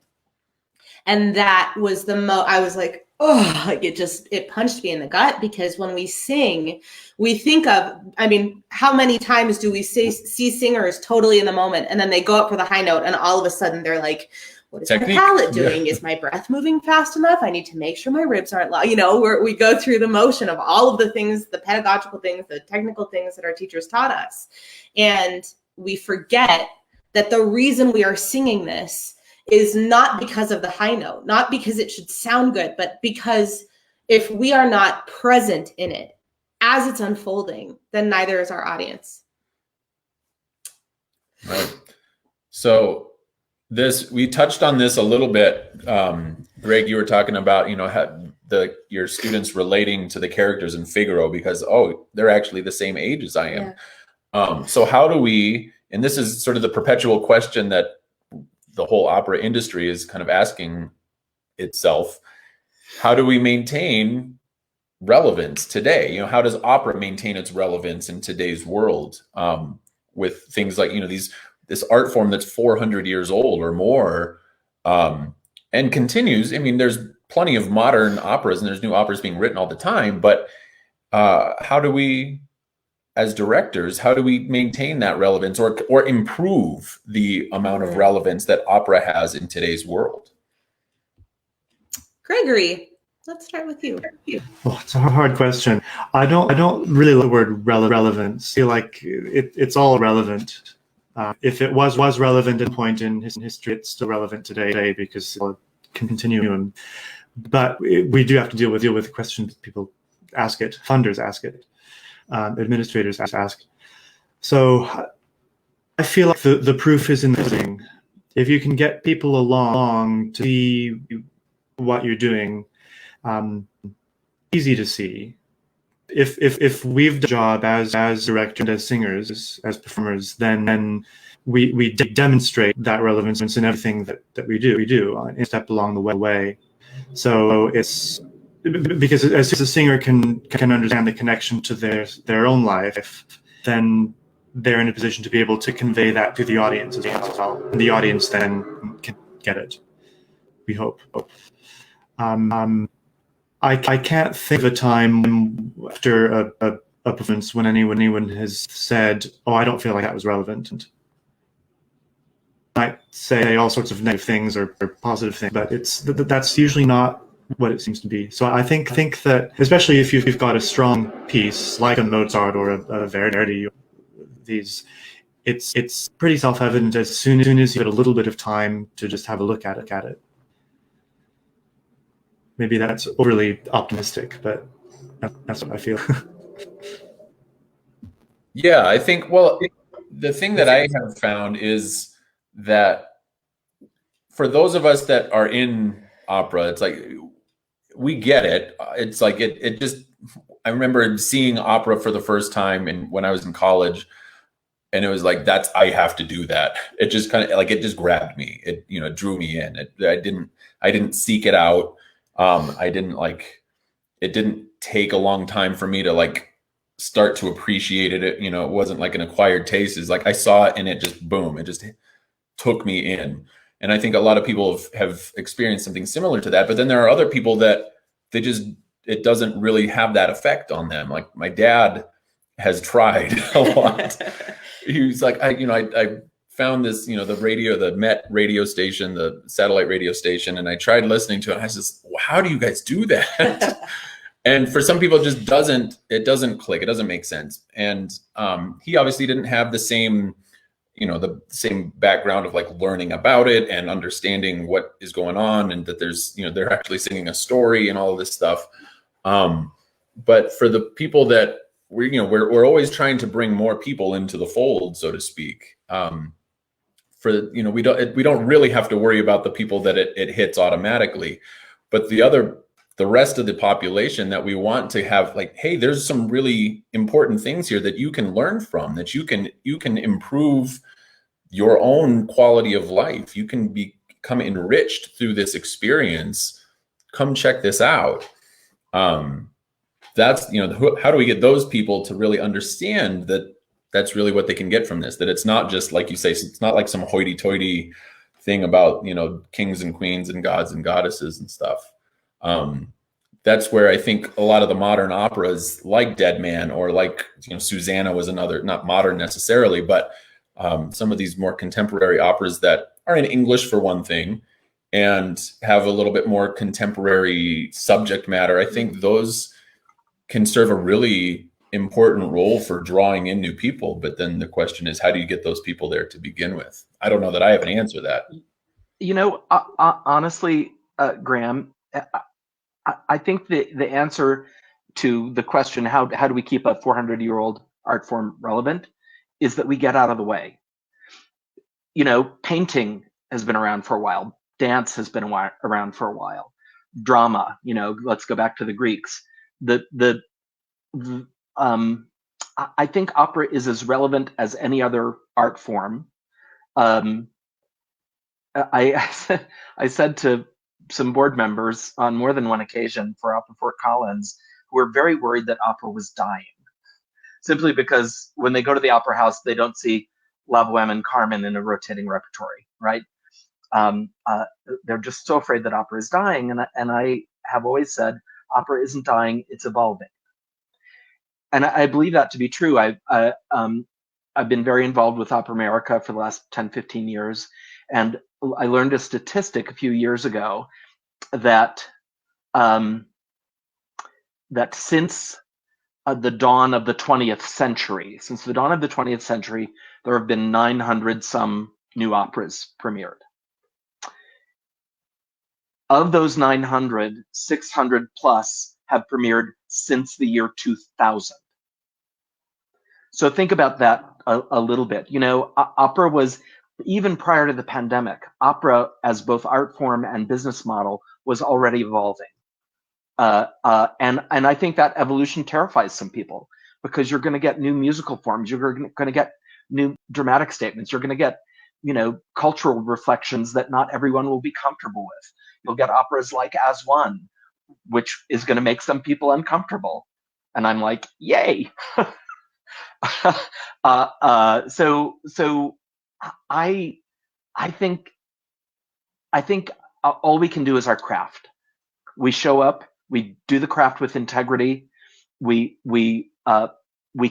And that was I was like, oh, like it punched me in the gut, because when we sing, we think of, how many times do we see singers totally in the moment, and then they go up for the high note, and all of a sudden they're like, what is Technique. my palate doing? Yeah. Is my breath moving fast enough? I need to make sure my ribs aren't loud. We go through the motion of all of the things, the pedagogical things, the technical things that our teachers taught us. And we forget that the reason we are singing this is not because of the high note, not because it should sound good, but because if we are not present in it as it's unfolding, then neither is our audience. Right. So we touched on this a little bit. Greg, you were talking about, your students relating to the characters in Figaro because, they're actually the same age as I am. Yeah. So how do we, and this is sort of the perpetual question that the whole opera industry is kind of asking itself, how do we maintain relevance today? How does opera maintain its relevance in today's world with things like, this art form that's 400 years old or more and continues? There's plenty of modern operas, and there's new operas being written all the time. But how do we, as directors, how do we maintain that relevance or improve the amount of relevance that opera has in today's world? Gregory, let's start with you. Well, it's a hard question. I don't really like the word relevance. I feel like it's all relevant. If it was relevant at a point in history, it's still relevant today because it's a continuum. But we do have to deal with questions people ask it, funders ask it, administrators ask. So I feel like the proof is in the pudding. If you can get people along to see what you're doing, easy to see. If we've done a job as directors, as singers, as performers, then we demonstrate that relevance in everything that we do a step along the way. So it's because as a singer can understand the connection to their own life, then they're in a position to be able to convey that to the audience as well. And the audience then can get it, we hope. I can't think of a time after a performance when anyone has said, "Oh, I don't feel like that was relevant." I might say all sorts of negative things or positive things, but that's usually not what it seems to be. So I think that, especially if you've got a strong piece like a Mozart or a Verdi, it's pretty self-evident as soon as you get a little bit of time to just have a look at it. Maybe that's overly optimistic, but that's what I feel. Yeah, I think, well, the thing that I have found is that for those of us that are in opera, it's like, we get it. It's like, it just, I remember seeing opera for the first time when I was in college, and it was like, I have to do that. It just kind of like, it just grabbed me. It, drew me in. I didn't seek it out. It didn't take a long time for me to start to appreciate it. It wasn't like an acquired taste. It's like I saw it and it just, boom, it just took me in. And I think a lot of people have experienced something similar to that. But then there are other people that it doesn't really have that effect on them. Like my dad has tried a lot. He was like, I found this, the Met radio station, the satellite radio station, and I tried listening to it. And I says, well, how do you guys do that? And for some people, it doesn't click. It doesn't make sense. And he obviously didn't have the same, the same background of learning about it and understanding what is going on, and that there's, they're actually singing a story and all of this stuff. But for the people that we're always trying to bring more people into the fold, so to speak. We don't really have to worry about the people that it hits automatically, but the rest of the population that we want to have, hey, there's some really important things here that you can learn from, that you can improve your own quality of life. You can become enriched through this experience. Come check this out. That's, how do we get those people to really understand that that's really what they can get from this, that it's not just, like you say, it's not like some hoity-toity thing about, kings and queens and gods and goddesses and stuff. That's where I think a lot of the modern operas, like Dead Man, or Susanna was another, not modern necessarily, but some of these more contemporary operas that are in English for one thing and have a little bit more contemporary subject matter. I think those can serve a really important role for drawing in new people. But then the question is, how do you get those people there to begin with? I don't know that I have an answer to that. Honestly, Graham, I think the answer to the question, how do we keep a 400-year-old art form relevant, is that we get out of the way. Painting has been around for a while. Dance has been around for a while. Drama, let's go back to the Greeks. I think opera is as relevant as any other art form. I said to some board members on more than one occasion for Opera Fort Collins, who were very worried that opera was dying, simply because when they go to the opera house, they don't see La Boheme and Carmen in a rotating repertory, right? They're just so afraid that opera is dying. And I have always said, opera isn't dying, it's evolving. And I believe that to be true. I've been very involved with Opera America for the last 10, 15 years. And I learned a statistic a few years ago that that since the dawn of the 20th century, there have been 900 some new operas premiered. Of those 900, 600 plus have premiered since the year 2000. So think about that a little bit. You know, opera was, even prior to the pandemic, opera as both art form and business model was already evolving. And I think that evolution terrifies some people, because you're going to get new musical forms, you're going to get new dramatic statements, you're going to get, you know, cultural reflections that not everyone will be comfortable with. You'll get operas like As One, which is going to make some people uncomfortable. And I'm like, yay. So I think all we can do is our craft. We show up, we do the craft with integrity. We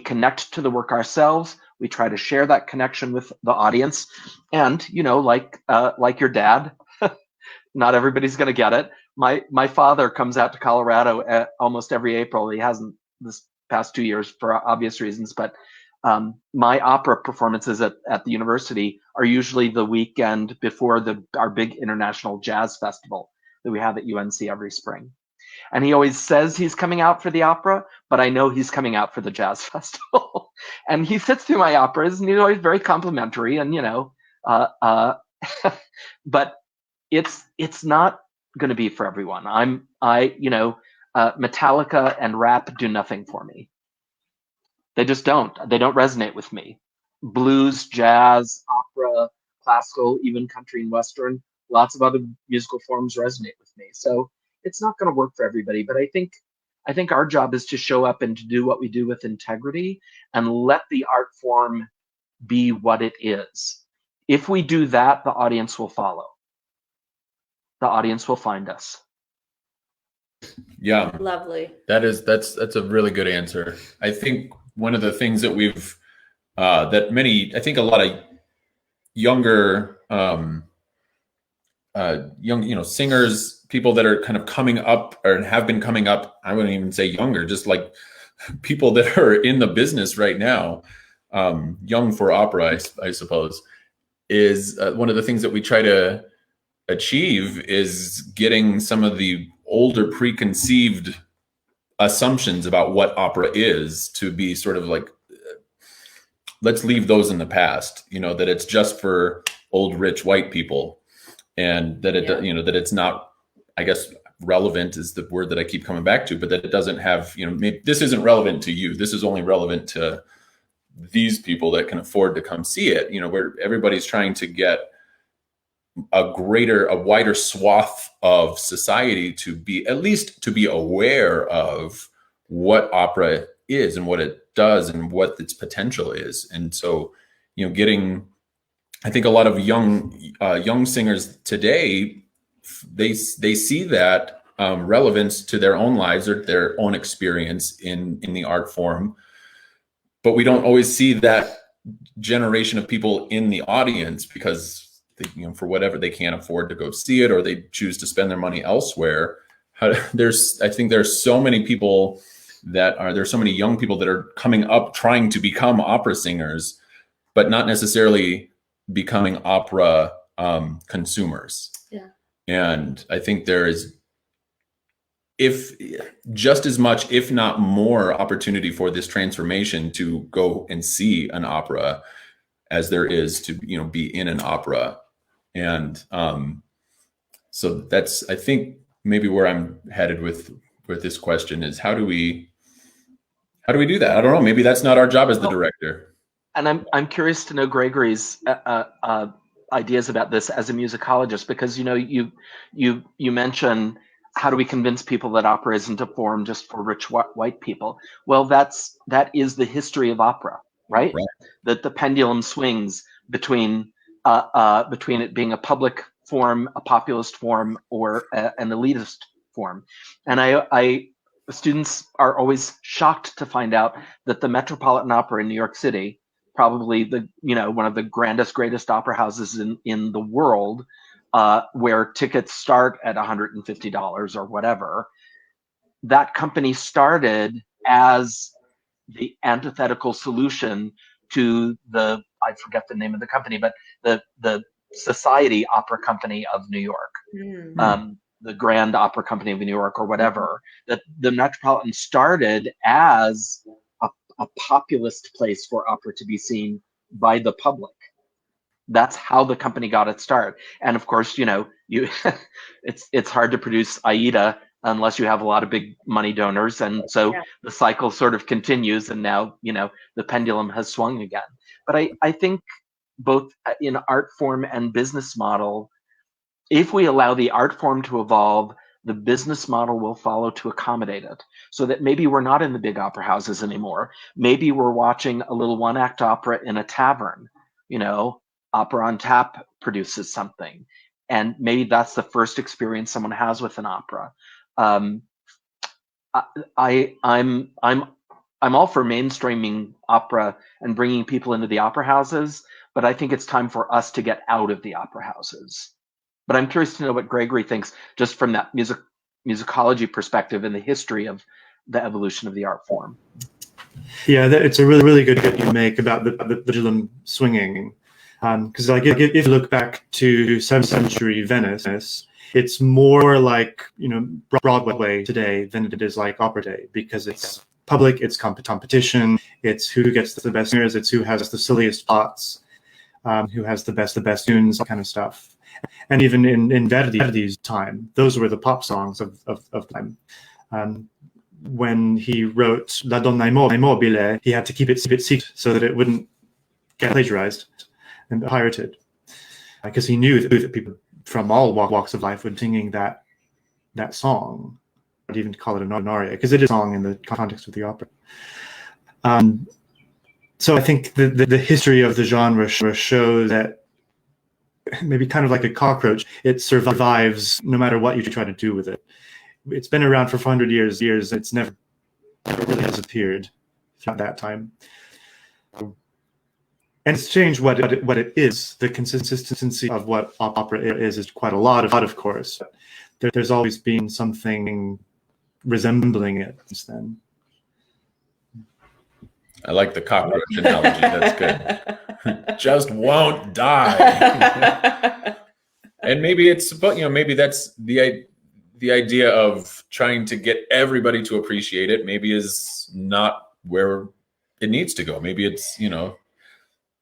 connect to the work ourselves. We try to share that connection with the audience. And, you know, like your dad, not everybody's going to get it. My father comes out to Colorado almost every April. He hasn't this past 2 years for obvious reasons, but my opera performances at the university are usually the weekend before our big international jazz festival that we have at UNC every spring. And he always says he's coming out for the opera, but I know he's coming out for the jazz festival. And he sits through my operas, and he's always very complimentary, and, you know, but it's not going to be for everyone. Metallica and rap do nothing for me. They just don't. They don't resonate with me. Blues, jazz, opera, classical, even country and western, lots of other musical forms resonate with me. So it's not going to work for everybody. But I think our job is to show up and to do what we do with integrity and let the art form be what it is. If we do that, the audience will follow. The audience will find us. Yeah. Lovely. That's a really good answer. I think one of the things that we've I think a lot of younger singers, people that are kind of coming up or have been coming up, I wouldn't even say younger, just like people that are in the business right now, young for opera, I suppose, is one of the things that we try to achieve is getting some of the older preconceived assumptions about what opera is to be sort of like, let's leave those in the past, you know, that it's just for old, rich white people, and that that it's not, I guess, relevant is the word that I keep coming back to, but that it doesn't have, you know, maybe this isn't relevant to you. This is only relevant to these people that can afford to come see it, you know, where everybody's trying to get a wider swath of society to be, at least to be aware of what opera is and what it does and what its potential is. And so, you know, I think a lot of young singers today, they see that relevance to their own lives or their own experience in the art form, but we don't always see that generation of people in the audience because for whatever, they can't afford to go see it, or they choose to spend their money elsewhere. I think there's so many people there's so many young people that are coming up trying to become opera singers, but not necessarily becoming opera consumers. Yeah. And I think there is, if just as much, if not more, opportunity for this transformation to go and see an opera as there is to, you know, be in an opera. And so that's, I think, maybe where I'm headed with this question is how do we do that? I don't know. Maybe that's not our job as the director. And I'm curious to know Gregory's ideas about this as a musicologist, because, you know, you mentioned, how do we convince people that opera isn't a form just for rich white people? Well, that is the history of opera, right? That the pendulum swings between it being a public form, a populist form, or an elitist form. And students are always shocked to find out that the Metropolitan Opera in New York City, probably one of the greatest opera houses in the world, where tickets start at $150 or whatever, that company started as the antithetical solution to I forget the name of the company, but the Society Opera Company of New York, the Grand Opera Company of New York, or whatever. That the Metropolitan started as a populist place for opera to be seen by the public. That's how the company got its start. And of course, it's hard to produce Aida unless you have a lot of big money donors. And so the cycle sort of continues, and now, the pendulum has swung again. But I think both in art form and business model, if we allow the art form to evolve, the business model will follow to accommodate it. So that maybe we're not in the big opera houses anymore. Maybe we're watching a little one-act opera in a tavern. Opera on Tap produces something, and maybe that's the first experience someone has with an opera. I'm all for mainstreaming opera and bringing people into the opera houses, but I think it's time for us to get out of the opera houses. But I'm curious to know what Gregory thinks, just from that musicology perspective and the history of the evolution of the art form. Yeah, it's a really good point you make about the pendulum swinging. Because if you look back to 7th century Venice, it's more like Broadway today than it is like Opera Day, because it's public, it's competition, it's who gets the best singers, it's who has the silliest plots, who has the best tunes, that kind of stuff. And even in Verdi's time, those were the pop songs of time. When he wrote La Donna Immobile, he had to keep it secret so that it wouldn't get plagiarized and pirated, because he knew that people from all walks of life would be singing that song. I'd even call it an aria, because it is a song in the context of the opera. So I think the history of the genre shows that maybe kind of like a cockroach, it survives no matter what you try to do with it. It's been around for 400 years. It's never really disappeared at that time. And it's changed what it is. The consistency of what opera is quite a lot, of course. There's always been something resembling it since then. I like the cockroach analogy. That's good. Just won't die. And maybe maybe that's the idea of trying to get everybody to appreciate it. Maybe is not where it needs to go. Maybe it's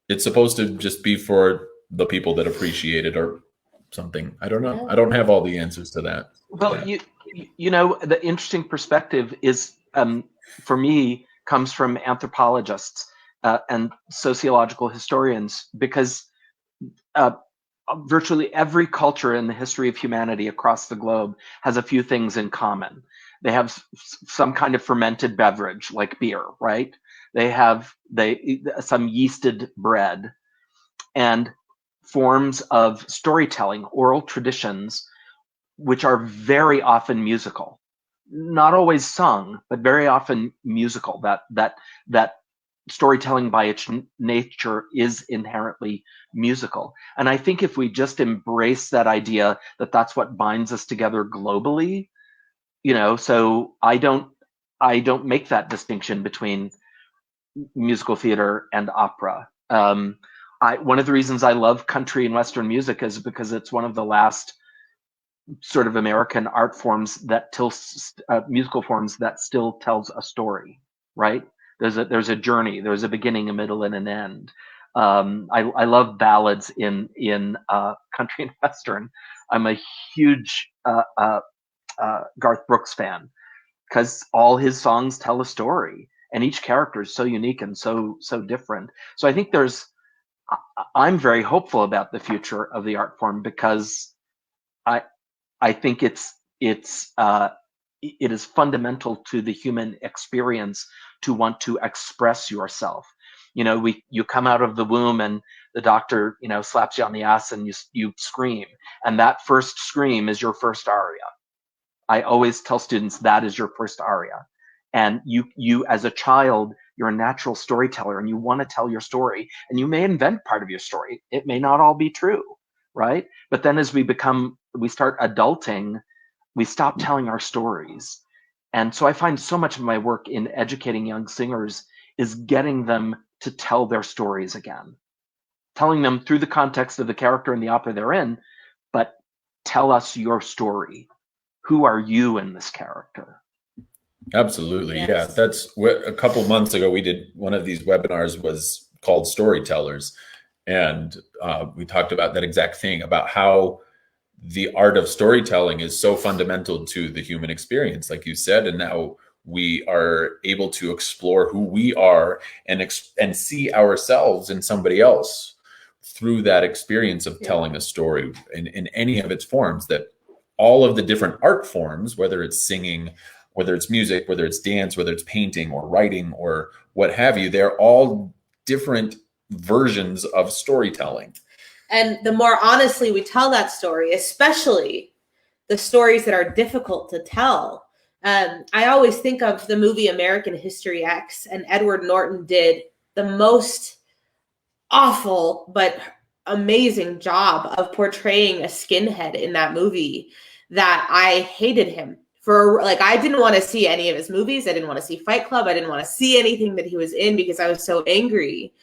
it's supposed to just be for the people that appreciate it or something. I don't know. I don't have all the answers to that. Well, the interesting perspective is, for me, comes from anthropologists and sociological historians, because virtually every culture in the history of humanity across the globe has a few things in common. They have some kind of fermented beverage like beer, right? They have some yeasted bread, and forms of storytelling, oral traditions, which are very often musical, not always sung, but very often musical. That storytelling by its nature is inherently musical. And I think if we just embrace that idea that that's what binds us together globally, so I don't make that distinction between musical theater and opera. One of the reasons I love country and Western music is because it's one of the last sort of American art forms that musical forms that still tells a story, right? There's a journey, there's a beginning, a middle, and an end. I love ballads in country and Western. I'm a huge Garth Brooks fan, because all his songs tell a story, and each character is so unique and so different. So I think I'm very hopeful about the future of the art form, because I think it is fundamental to the human experience to want to express yourself. You come out of the womb and the doctor, slaps you on the ass and you scream. And that first scream is your first aria. I always tell students that is your first aria. And you as a child, you're a natural storyteller and you want to tell your story, and you may invent part of your story. It may not all be true, right? But then as we start adulting, we stop telling our stories. And so I find so much of my work in educating young singers is getting them to tell their stories again, telling them through the context of the character and the opera they're in, but tell us your story. Who are you in this character? Absolutely. Yes. Yeah. That's what a couple months ago we did. One of these webinars was called Storytellers. And we talked about that exact thing, about how the art of storytelling is so fundamental to the human experience, like you said, and now we are able to explore who we are and see ourselves in somebody else through that experience of telling a story in any of its forms. That all of the different art forms, whether it's singing, whether it's music, whether it's dance, whether it's painting or writing or what have you, they're all different versions of storytelling. And the more honestly we tell that story, especially the stories that are difficult to tell. I always think of the movie American History X, and Edward Norton did the most awful but amazing job of portraying a skinhead in that movie that I hated him for. Like, I didn't want to see any of his movies. I didn't want to see Fight Club. I didn't want to see anything that he was in because I was so angry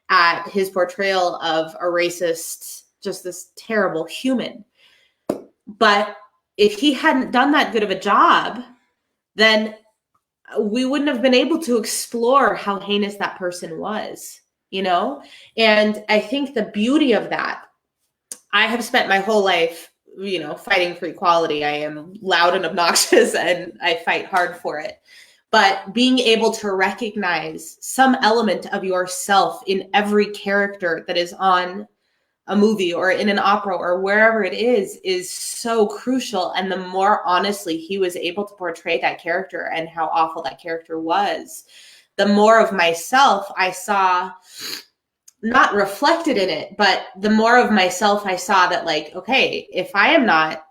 at his portrayal of a racist, just this terrible human. But if he hadn't done that good of a job, then we wouldn't have been able to explore how heinous that person was, And I think the beauty of that, I have spent my whole life, fighting for equality. I am loud and obnoxious and I fight hard for it. But being able to recognize some element of yourself in every character that is on a movie or in an opera or wherever it is so crucial. And the more honestly he was able to portray that character and how awful that character was, the more of myself I saw, not reflected in it, but the more of myself I saw that, like, okay, if I am not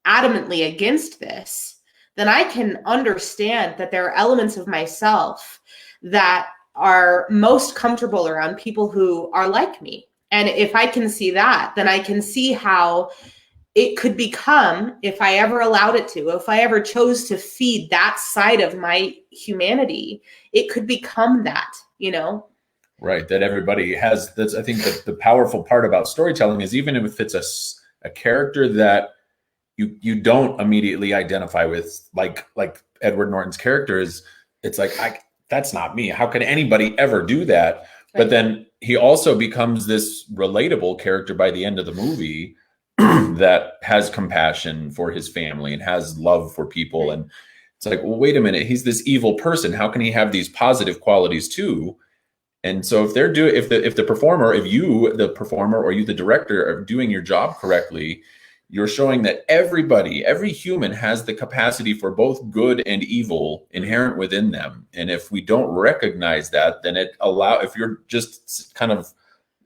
adamantly against this, then I can understand that there are elements of myself that are most comfortable around people who are like me. And if I can see that, then I can see how it could become, if I ever allowed it to, if I ever chose to feed that side of my humanity, it could become that, Right. That everybody has. That's, I think, the powerful part about storytelling is, even if it's a character that you don't immediately identify with, like Edward Norton's character is, it's like, that's not me. How could anybody ever do that? Right. But then he also becomes this relatable character by the end of the movie that has compassion for his family and has love for people. Right. And it's like, well, wait a minute, he's this evil person. How can he have these positive qualities too? And so if the performer, the performer, or you, the director, are doing your job correctly, you're showing that every human has the capacity for both good and evil inherent within them. And if we don't recognize that, then if you're just kind of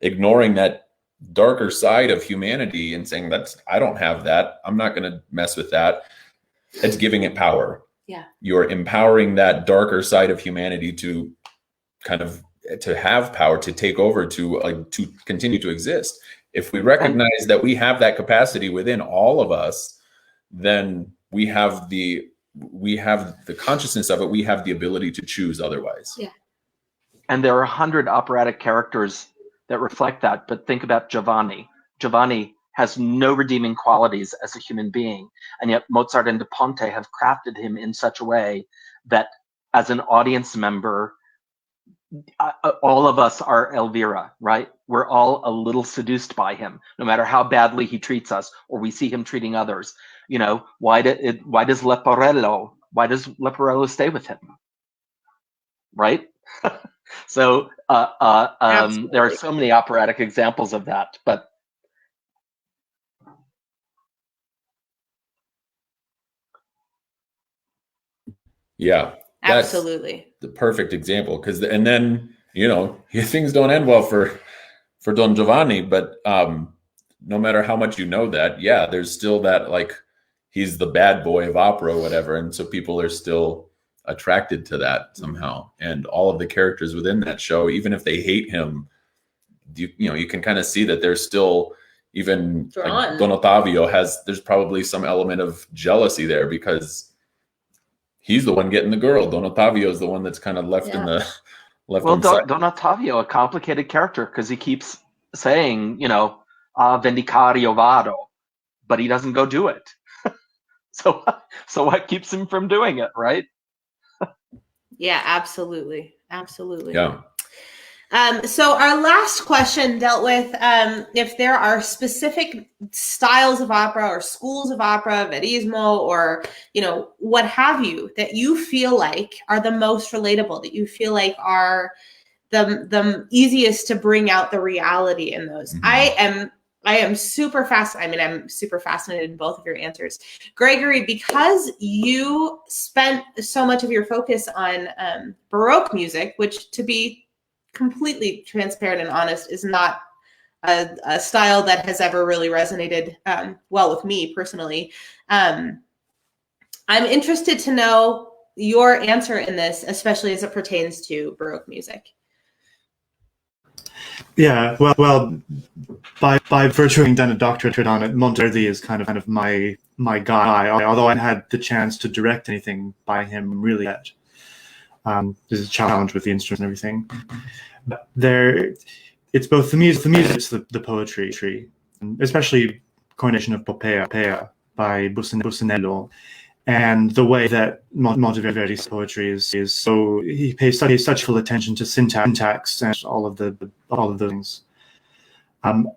ignoring that darker side of humanity and saying, I don't have that, I'm not going to mess with that, it's giving it power. Yeah. You're empowering that darker side of humanity to have power, to take over, to continue to exist. If we recognize that we have that capacity within all of us, then we have the consciousness of it. We have the ability to choose otherwise. Yeah. And there are 100 operatic characters that reflect that. But think about Giovanni. Giovanni has no redeeming qualities as a human being. And yet Mozart and De Ponte have crafted him in such a way that as an audience member, all of us are Elvira, right? We're all a little seduced by him, no matter how badly he treats us or we see him treating others. Why does Leporello stay with him? Right? So there are so many operatic examples of that, but yeah. Absolutely. The perfect example, and then you know, things don't end well for Don Giovanni, but no matter how much you know that, yeah, there's still that, like, he's the bad boy of opera or whatever, and so people are still attracted to that somehow. And all of the characters within that show, even if they hate him, you know, you can kind of see that there's still, even like Don Ottavio there's probably some element of jealousy there because he's the one getting the girl. Don Ottavio is the one that's kind of left in the left. Well, Don Ottavio, a complicated character because he keeps saying, you know, vendicario vado, but he doesn't go do it. So what keeps him from doing it, right? Yeah, absolutely. Absolutely. Yeah. So our last question dealt with if there are specific styles of opera or schools of opera, verismo, or, you know, what have you, that you feel like are the most relatable, that you feel like are the easiest to bring out the reality in those. Mm-hmm. I am super fascinated. I mean, I'm super fascinated in both of your answers. Gregory, because you spent so much of your focus on Baroque music, which, to be completely transparent and honest, is not a style that has ever really resonated well with me personally. I'm interested to know your answer in this, especially as it pertains to Baroque music. Yeah, well, by virtue of having done a doctorate on it, Monteverdi is kind of my guy. Although I had the chance to direct anything by him really yet. There's a challenge with the instruments and everything. But it's both the music, it's the poetry, especially Coronation of Poppea by Busanello, and the way that Monteverdi's poetry is so, he pays such full attention to syntax and all of the things. All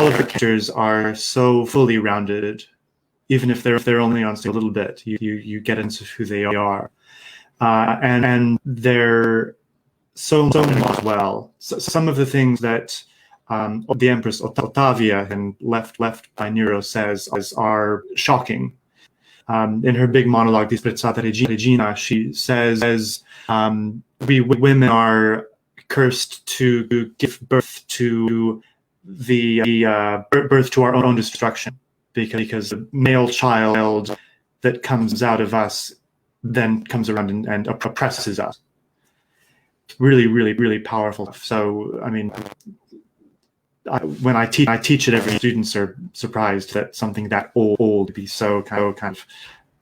of the characters are so fully rounded, even if they're only on stage a little bit. You get into who they are, and they're so much well. So some of the things that the Empress Ottavia and left by Nero says are shocking. In her big monologue, Disprezzata Regina, she says, we women are cursed to give birth to birth to our own destruction, because the male child that comes out of us then comes around and oppresses us. Really, really, really powerful. So, I mean, when I teach it, every students are surprised that something that old be so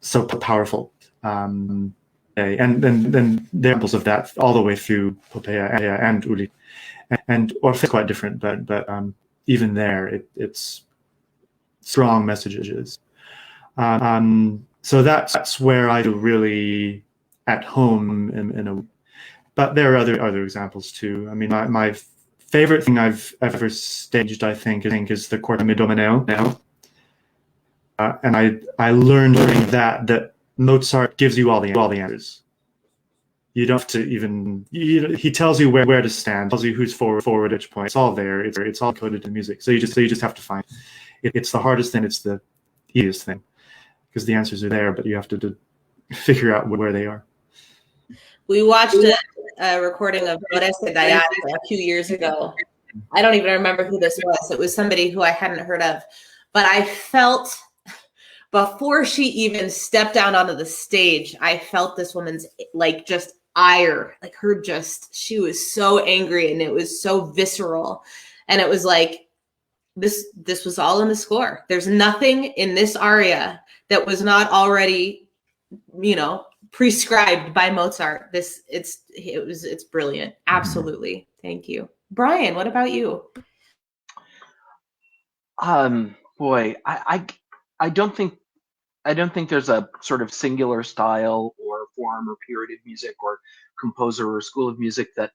so powerful. And then there are examples of that all the way through Poppea and Uli, and Orpheus quite different, but even there it's strong messages. So that's where I feel really at home in a. But there are other examples too. I mean, my favorite thing I've ever staged, I think is the Court of Middlemen now. And I learned during that Mozart gives you all the answers. You don't have to even. He tells you where to stand, tells you who's forward at each point. It's all there. It's all coded in music. So you just have to find it. It's the hardest thing. It's the easiest thing, because the answers are there, but you have to figure out where they are. We watched a recording of Oreste Dayane a few years ago. I don't even remember who this was. It was somebody who I hadn't heard of. But I felt, before she even stepped down onto the stage, I felt this woman's, like, just ire. Like, she was so angry, and it was so visceral. And it was like, this was all in the score. There's nothing in this aria that was not already, you know, prescribed by Mozart. It's brilliant. Absolutely. Thank you. Brian, what about you? Boy, I don't think there's a sort of singular style or form or period of music or composer or school of music that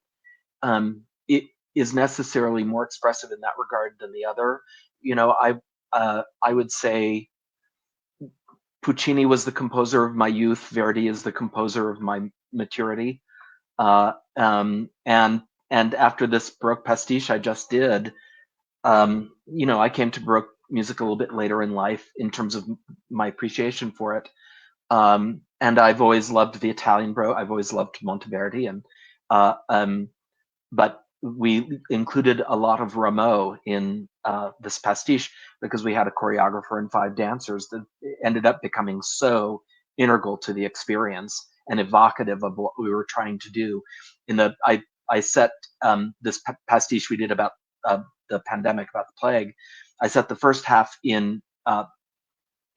it is necessarily more expressive in that regard than the other. You know, I would say Puccini was the composer of my youth. Verdi is the composer of my maturity. And after this Baroque pastiche I just did, you know, I came to Baroque music a little bit later in life in terms of my appreciation for it. And I've always loved the Italian Baroque. I've always loved Monteverdi, and but we included a lot of Rameau in this pastiche because we had a choreographer and 5 dancers that ended up becoming so integral to the experience and evocative of what we were trying to do. I set this pastiche we did about the pandemic, about the plague. I set the first half in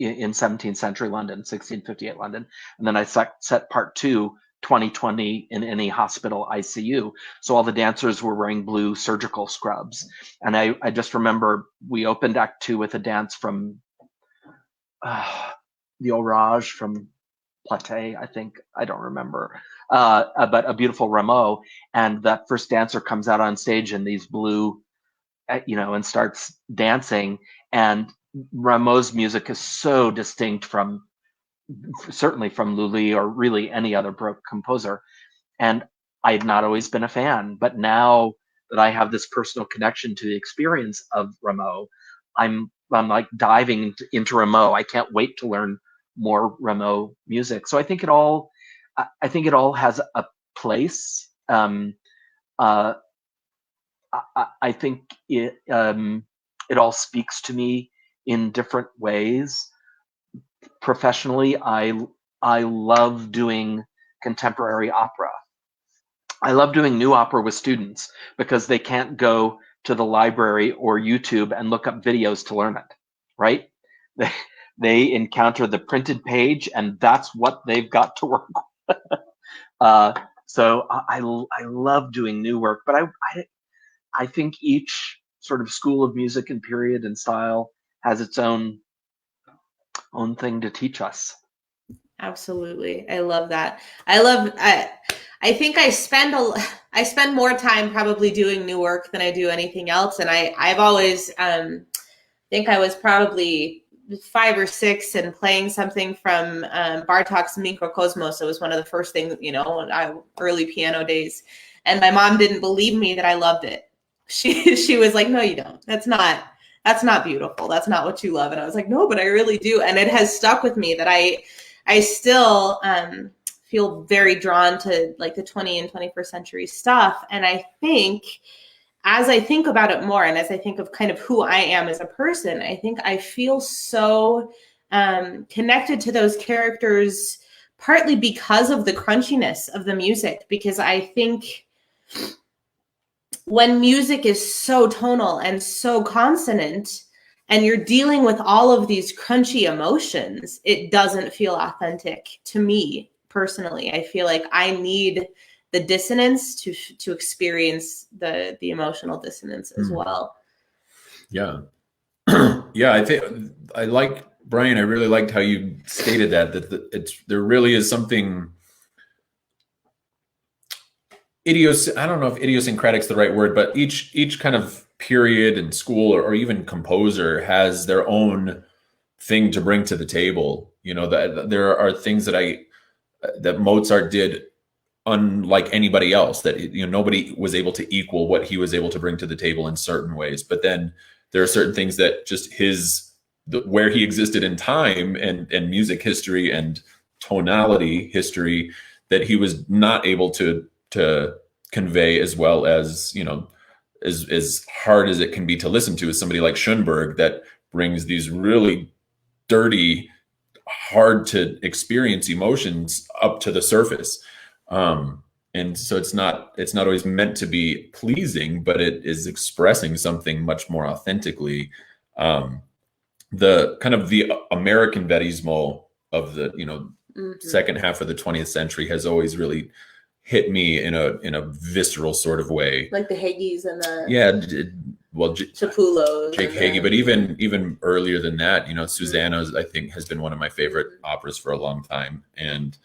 17th century London, 1658 London, and then I set part 2, 2020 in any hospital ICU. So all the dancers were wearing blue surgical scrubs. And I just remember we opened Act 2 with a dance from the Orage from Platée, I think. I don't remember. But a beautiful Rameau. And that first dancer comes out on stage in these blue, and starts dancing. And Rameau's music is so distinct from, certainly from Lully or really any other Baroque composer. And I had not always been a fan, but now that I have this personal connection to the experience of Rameau, I'm like diving into Rameau. I can't wait to learn more Rameau music. So I think it all has a place. I think it all speaks to me in different ways. Professionally, I love doing contemporary opera. I love doing new opera with students because they can't go to the library or YouTube and look up videos to learn it, right? They encounter the printed page and that's what they've got to work with. So I love doing new work, but I think each sort of school of music and period and style has its own thing to teach us. Absolutely. I love that. I think I spend more time probably doing new work than I do anything else. And I've always think I was probably 5 or 6 and playing something from Bartók's Mikrokosmos. It was one of the first things, early piano days. And my mom didn't believe me that I loved it. She was like, no, you don't. That's not beautiful. That's not what you love. And I was like, no, but I really do. And it has stuck with me that I still feel very drawn to like the 20th and 21st century stuff. And I think as I think about it more and as I think of kind of who I am as a person, I think I feel so connected to those characters, partly because of the crunchiness of the music, because I think when music is so tonal and so consonant and you're dealing with all of these crunchy emotions, it doesn't feel authentic to me personally. I feel like I need the dissonance to experience the emotional dissonance as well. Yeah. Yeah, I think I like, Brian, I really liked how you stated that there really is something I don't know if idiosyncratic is the right word, but each kind of period and school or even composer has their own thing to bring to the table. That there are things that Mozart did unlike anybody else, that nobody was able to equal what he was able to bring to the table in certain ways. But then there are certain things that just where he existed in time and music history and tonality history that he was not able to convey as well as, as hard as it can be to listen to, as somebody like Schoenberg that brings these really dirty, hard to experience emotions up to the surface. And so it's not always meant to be pleasing, but it is expressing something much more authentically. The kind of the American verismo of the, second half of the 20th century has always really hit me in a visceral sort of way. Like the Hagys and the Chapulos, Jake Hagee, but even earlier than that, Susanna's, I think, has been one of my favorite operas for a long time. And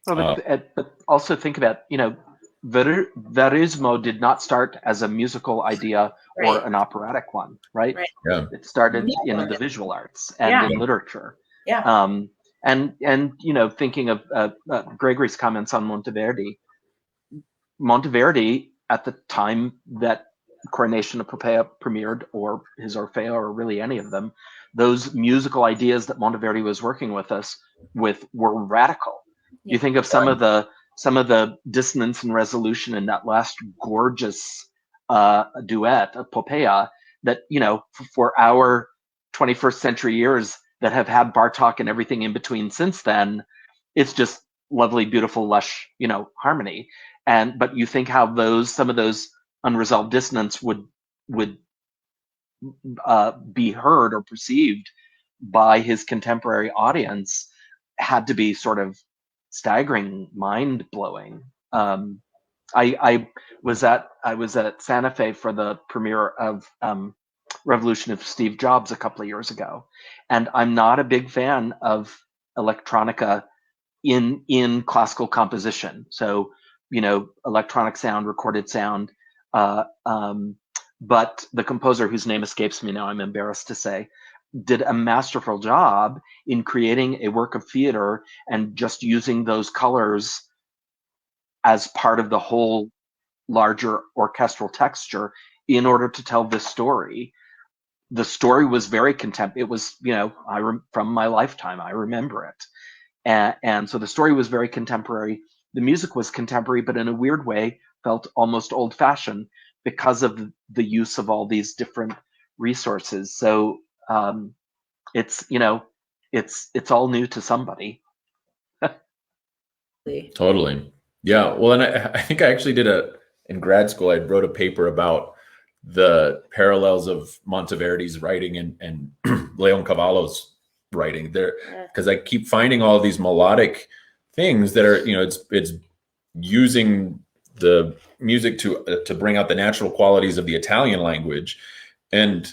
but also think about, verismo did not start as a musical idea or an operatic one, right? Yeah. It started in the visual arts and in literature. Yeah. And thinking of Gregory's comments on Monteverdi at the time that Coronation of Poppea premiered, or his Orfeo, or really any of them, those musical ideas that Monteverdi was working with us with were radical. You think of some of the some of the dissonance and resolution in that last gorgeous duet, Popea, that, you know, for our 21st century ears that have had Bartok and everything in between since then, it's just lovely, beautiful, lush, you know, harmony. But you think how some of those unresolved dissonance would be heard or perceived by his contemporary audience had to be sort of staggering, mind-blowing. I was at Santa Fe for the premiere of Revolution of Steve Jobs a couple of years ago, and I'm not a big fan of electronica in classical composition. So, you know, electronic sound, recorded sound. But the composer, whose name escapes me now, I'm embarrassed to say, did a masterful job in creating a work of theater and just using those colors as part of the whole larger orchestral texture in order to tell this story. The story was very contemporary. It was, you know, from my lifetime, I remember it. And so the story was very contemporary. The music was contemporary, but in a weird way felt almost old-fashioned because of the use of all these different resources. So it's, you know, it's all new to somebody. Totally. Yeah. Well, and I think I actually in grad school, I wrote a paper about the parallels of Monteverdi's writing and Leoncavallo's writing there, because I keep finding all these melodic things that are, you know, it's using the music to bring out the natural qualities of the Italian language, and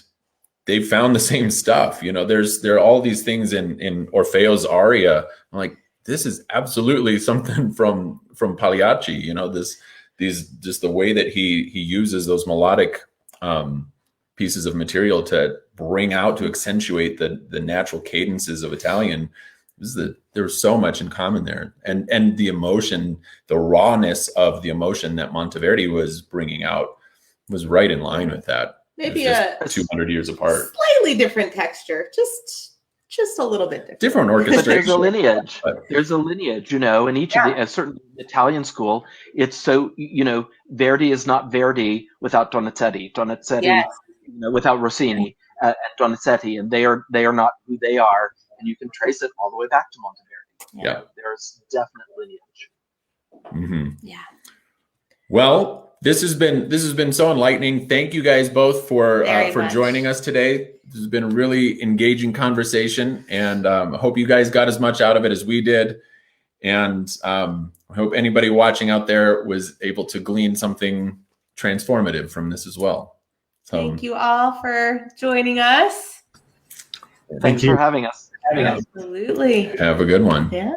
they found the same stuff. You know, there are all these things in Orfeo's aria. I'm like, this is absolutely something from Pagliacci. You know, these just the way that he uses those melodic pieces of material to bring out, to accentuate the natural cadences of Italian. There's so much in common there, and the emotion, the rawness of the emotion that Monteverdi was bringing out was right in line with that. Maybe a 200 years apart, slightly different texture, just a little bit different. Different orchestration. There's a lineage. There's a lineage, you know, in each of the, certainly in the Italian school, it's so, you know, Verdi is not Verdi without Donizetti, Yes. you know, without Rossini and Donizetti, and they are not who they are, and you can trace it all the way back to Monteverdi. Yeah. There's definite lineage. Mm-hmm. Yeah. Well, this has been so enlightening. Thank you guys both for joining us today. This has been a really engaging conversation, and I hope you guys got as much out of it as we did. And I hope anybody watching out there was able to glean something transformative from this as well. So, thank you all for joining us. Thanks for having us. Absolutely. Have a good one. Yeah.